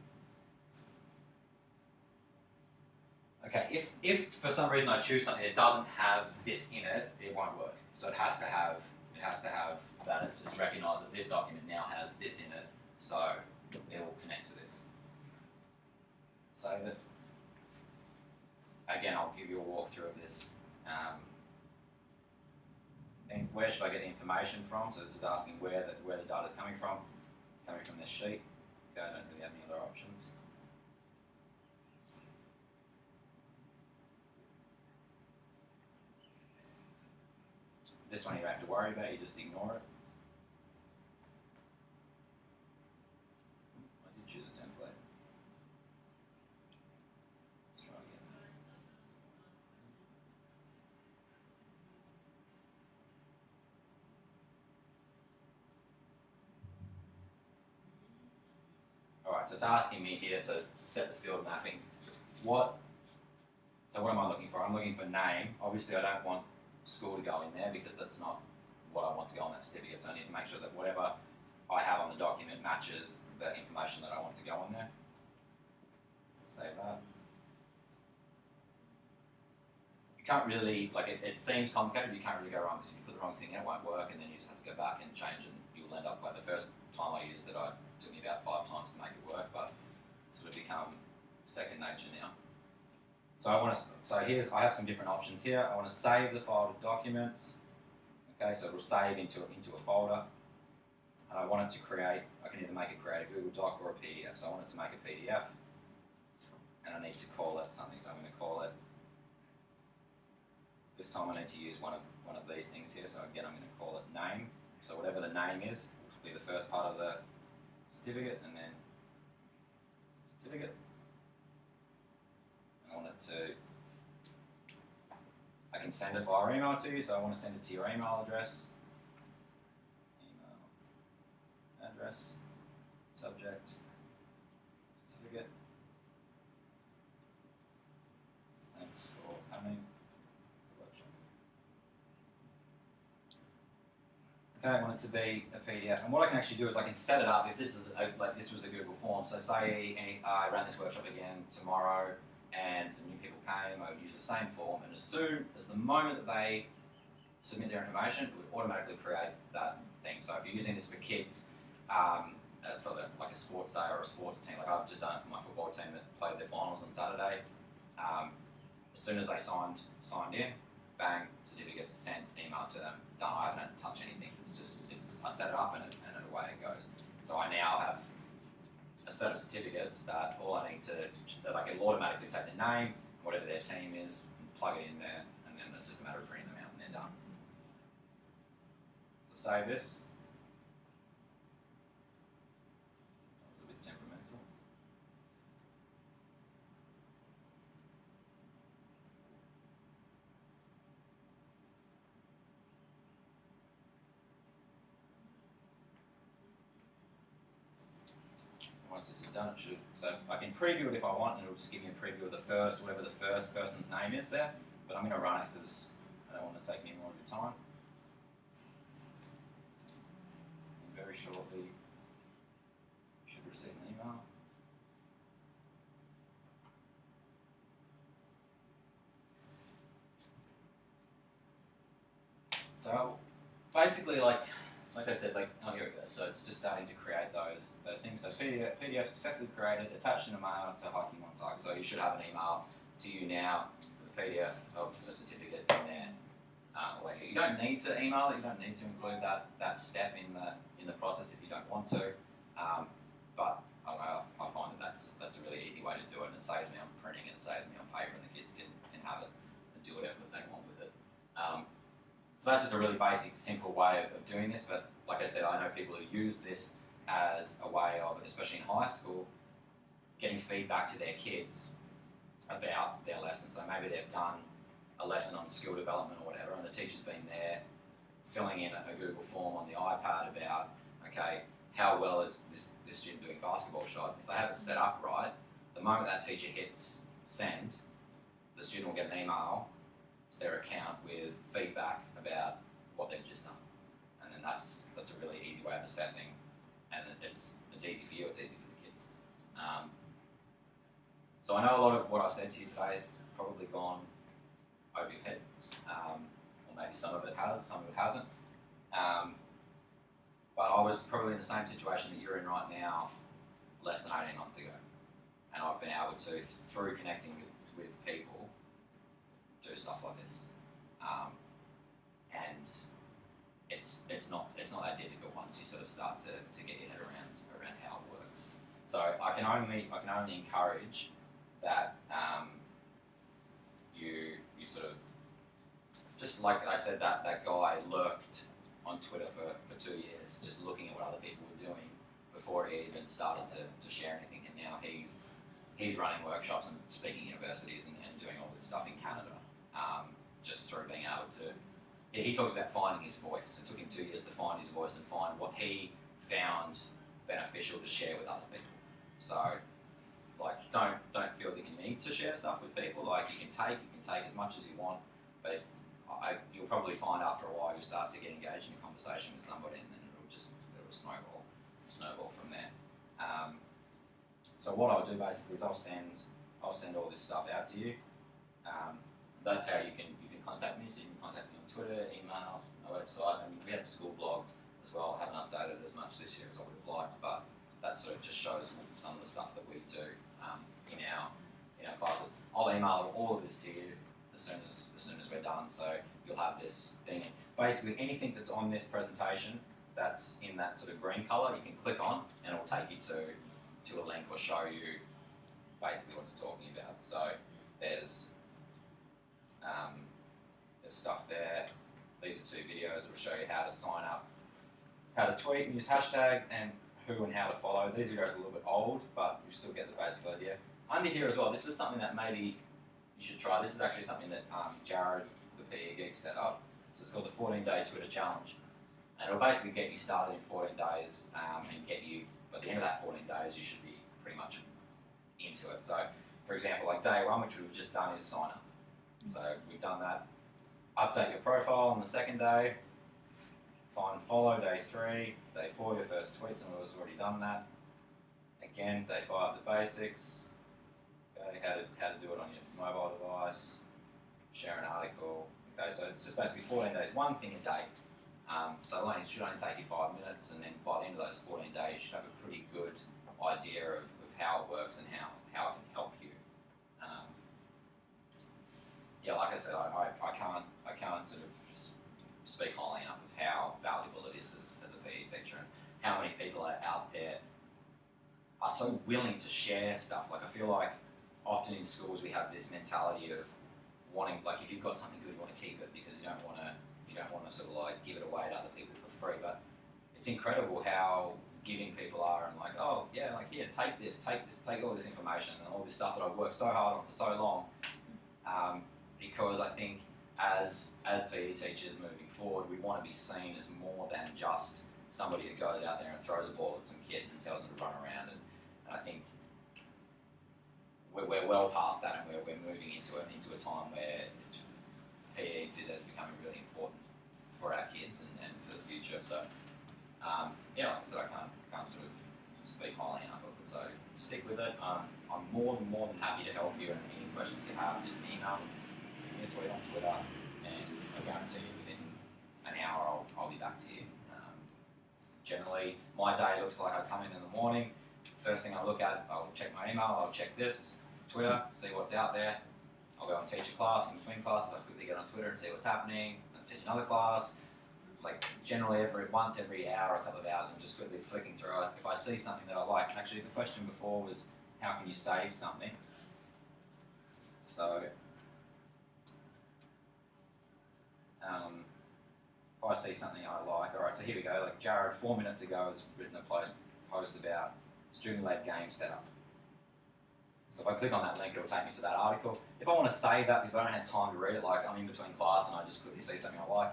Okay, if for some reason I choose something that doesn't have this in it, it won't work. So it has to have that. It's recognised that this document now has this in it, so it will connect to this. Save it. Again, I'll give you a walkthrough of this. And where should I get the information from? So this is asking where the data is coming from. It's coming from this sheet. Okay, I don't really have any other options. This one you don't have to worry about, you just ignore it. I did choose a template. Let's try again. Alright, so it's asking me here, so set the field mappings. So what am I looking for? I'm looking for name. Obviously I don't want school to go in there because that's not what I want to go on that certificate. So I need to make sure that whatever I have on the document matches the information that I want to go on there. Save that. You can't really, it seems complicated, but you can't really go wrong because if you put the wrong thing in, it won't work, and then you just have to go back and change it, and you'll end up like the first time I used it, it took me about 5 times to make it work, but it's sort of become second nature now. So I have some different options here. I want to save the file to documents. Okay, so it will save into a folder. And I want it to create, I can either make it create a Google Doc or a PDF. So I want it to make a PDF. And I need to call it something. So I'm going to call it, this time I need to use one of these things here. So again, I'm going to call it name. So whatever the name is, will be the first part of the certificate, and then certificate. I want it to, I can send it via email to you, so I want to send it to your email address. Email address, subject, certificate. Thanks for coming. Okay, I want it to be a PDF, and what I can actually do is I can set it up. If this is like this was the Google form, so say I ran this workshop again tomorrow, and some new people came, I would use the same form, and as soon as the moment that they submit their information, it would automatically create that thing. So if you're using this for kids, for like a sports day or a sports team. Like I've just done it for my football team that played their finals on Saturday. As soon as they signed in, bang, certificates sent, emailed to them, done. I haven't had to touch anything. I set it up and away it goes. So I now have a set of certificates that all I need to, like it'll automatically take their name, whatever their team is, and plug it in there, and then it's just a matter of printing them out and they're done. So save this. That was a bit temperamental. Once this is done, it should. So I can preview it if I want, and it'll just give me a preview of whatever the first person's name is there. But I'm going to run it because I don't want to take any more of your time. And very shortly, you should receive an email. So basically, like I said, oh here it goes. So it's just starting to create those things. So PDF successfully created, attached in a mail to Hiking Montauk. So you should have an email to you now with a PDF of a certificate in there. You don't need to email it. You don't need to include that step in the process if you don't want to. But I find that's a really easy way to do it, and it saves me on printing, and it saves me on paper, and the kids can have it and do whatever they want with it. So that's just a really basic, simple way of doing this, but like I said, I know people who use this as a way of, especially in high school, getting feedback to their kids about their lessons. So maybe they've done a lesson on skill development or whatever, and the teacher's been there filling in a Google form on the iPad about, okay, how well is this student doing basketball shot? If they have it set up right, the moment that teacher hits send, the student will get an email to their account with feedback about what they've just done, and then that's a really easy way of assessing, and it's easy for you, it's easy for the kids. So I know a lot of what I've said to you today has probably gone over your head, or maybe some of it has, some of it hasn't. But I was probably in the same situation that you're in right now less than 18 months ago, and I've been able to, through connecting with people, do stuff like this. And it's not that difficult once you sort of start to get your head around how it works. So I can only encourage that you sort of, just like I said, that guy lurked on Twitter for 2 years, just looking at what other people were doing before he even started to share anything, and now he's running workshops and speaking at universities and doing all this stuff in Canada, just through being able to. He talks about finding his voice. It took him 2 years to find his voice and find what he found beneficial to share with other people. So, don't feel that you need to share stuff with people. You can take as much as you want, but you'll probably find after a while you start to get engaged in a conversation with somebody, and then it'll snowball from there. So what I'll do basically is I'll send all this stuff out to you. That's how you can contact me. So you can contact me on Twitter, email, my website, and we have a school blog as well. I haven't updated it as much this year as I would have liked, but that sort of just shows some of the stuff that we do in our classes. I'll email all of this to you as soon as we're done. So you'll have this thing. Basically, anything that's on this presentation that's in that sort of green colour, you can click on, and it will take you to a link or show you basically what it's talking about. So there's stuff there. These are 2 videos that will show you how to sign up, how to tweet and use hashtags, and who and how to follow. These videos are a little bit old, but you still get the basic idea. Under here as well, this is something that maybe you should try. This is actually something that Jared, the PE Geek, set up. So it's called the 14-Day Twitter Challenge. And it'll basically get you started in 14 days and get you, by the end of that 14 days, you should be pretty much into it. So, for example, like day 1, which we've just done, is sign up. So we've done that. Update your profile on the 2nd day. Find and follow day 3. Day 4, your first tweet. Some of us have already done that. Again, day 5, the basics. Okay, how to do it on your mobile device. Share an article. Okay, so it's just basically 14 days, one thing a day. So it should only take you 5 minutes, and then by the end of those 14 days, you should have a pretty good idea of how it works and how it can help you. Yeah, like I said, I can't sort of speak highly enough of how valuable it is as a PE teacher, and how many people are out there are so willing to share stuff. Like, I feel like often in schools we have this mentality of wanting, like, if you've got something good, you want to keep it because you don't want to sort of like give it away to other people for free. But it's incredible how giving people are, and like, oh yeah, like, here, take all this information and all this stuff that I've worked so hard on for so long. Because I think as PE teachers moving forward, we want to be seen as more than just somebody who goes out there and throws a ball at some kids and tells them to run around. And I think we're well past that, and we're moving into a time where PE and phys is becoming really important for our kids and for the future. So yeah, like I said, I can't sort of speak highly enough of it. So stick with it. I'm more than happy to help you, and any questions you have, just email, send me a tweet on Twitter, and I guarantee you within an hour I'll be back to you. Generally, my day looks like I come in the morning. First thing I look at, I'll check my email, I'll check this, Twitter, see what's out there. I'll go and teach a class. In between classes, I'll quickly get on Twitter and see what's happening. I'll teach another class. Like, generally once every hour, a couple of hours, I'm just quickly flicking through it. If I see something that I like, actually the question before was, how can you save something? So, if I see something I like, alright, so here we go. Like, Jared 4 minutes ago has written a post about student-led game setup. So if I click on that link, it'll take me to that article. If I want to save that because I don't have time to read it, like I'm in between class and I just quickly see something I like,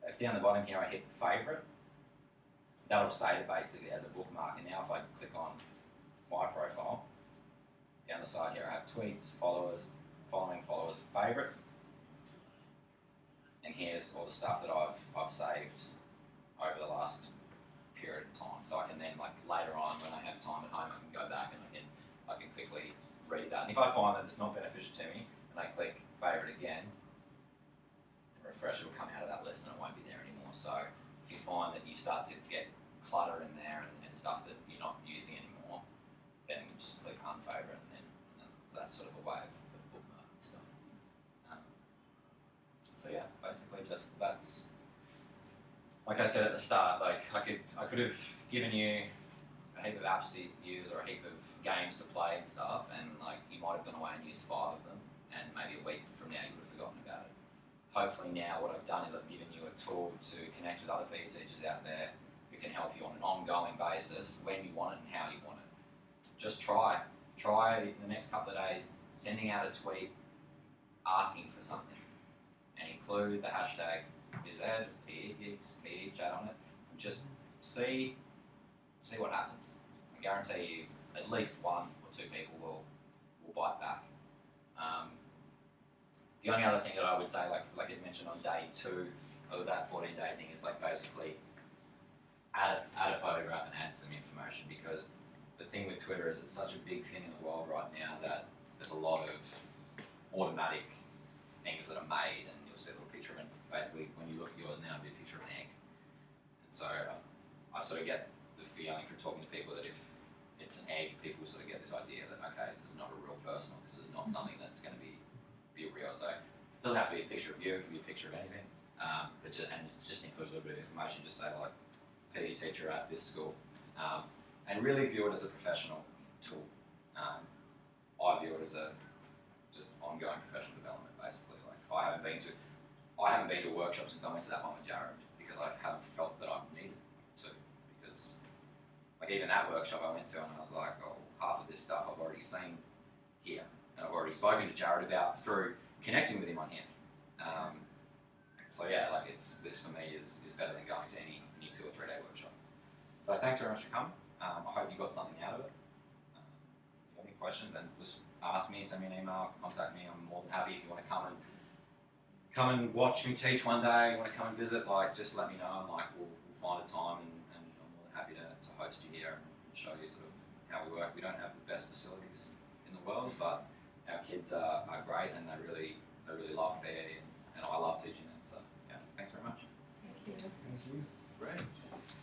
if down the bottom here I hit favourite, that'll save it basically as a bookmark. And now if I click on my profile, down the side here I have tweets, followers, following followers, and favourites. And here's all the stuff that I've saved over the last period of time. So I can then, like, later on when I have time at home, I can go back and I can quickly read that. And if I find that it's not beneficial to me, and I click favourite again, and refresh, it will come out of that list and it won't be there anymore. So if you find that you start to get clutter in there and stuff that you're not using anymore, then just click unfavourite, and then that's sort of a way of bookmarking stuff. So yeah, basically just that's, like I said at the start, like I could have given you a heap of apps to use or a heap of games to play and stuff, and like you might have gone away and used 5 of them, and maybe a week from now you would have forgotten about it. Hopefully now what I've done is I've given you a tool to connect with other PE teachers out there who can help you on an ongoing basis when you want it and how you want it. Just try in the next couple of days sending out a tweet asking for something, and include the hashtag PhysEd, PE Geeks, PE Chat on it, and just see what happens. I guarantee you at least 1 or 2 people will bite back. The only other thing that I would say, like you mentioned on day 2 of that 14-day thing, is like basically add a photograph and add some information, because the thing with Twitter is it's such a big thing in the world right now that there's a lot of automatic things that are made, and you'll see a little picture of it. Basically, when you look at yours now, it'll be a picture of an egg. And so I sort of get the feeling from talking to people that if it's an egg, people sort of get this idea that, okay, this is not a real person, or this is not something that's going to be real. So it doesn't have to be a picture of you, it can be a picture of anything. But just include a little bit of information, just say like, PE teacher at this school. And really view it as a professional tool. I view it as a just ongoing professional development, basically. Like I haven't been to a workshop since I went to that one with Jared, because I haven't felt that I've needed to. Because like even that workshop I went to, and I was like, oh, half of this stuff I've already seen here, and I've already spoken to Jared about through connecting with him on here. So yeah, like this for me is better than going to any 2 or 3 day workshop. So thanks very much for coming. I hope you got something out of it. If you have any questions, then just ask me, send me an email, contact me. I'm more than happy. If you want to come and watch me teach one day, you want to come and visit, like just let me know, and like we'll find a time, and I'm more than happy to host you here and show you sort of how we work. We don't have the best facilities in the world, but our kids are great, and they really love PE, and I love teaching them. So yeah, thanks very much. Thank you. you. Thank you. Right.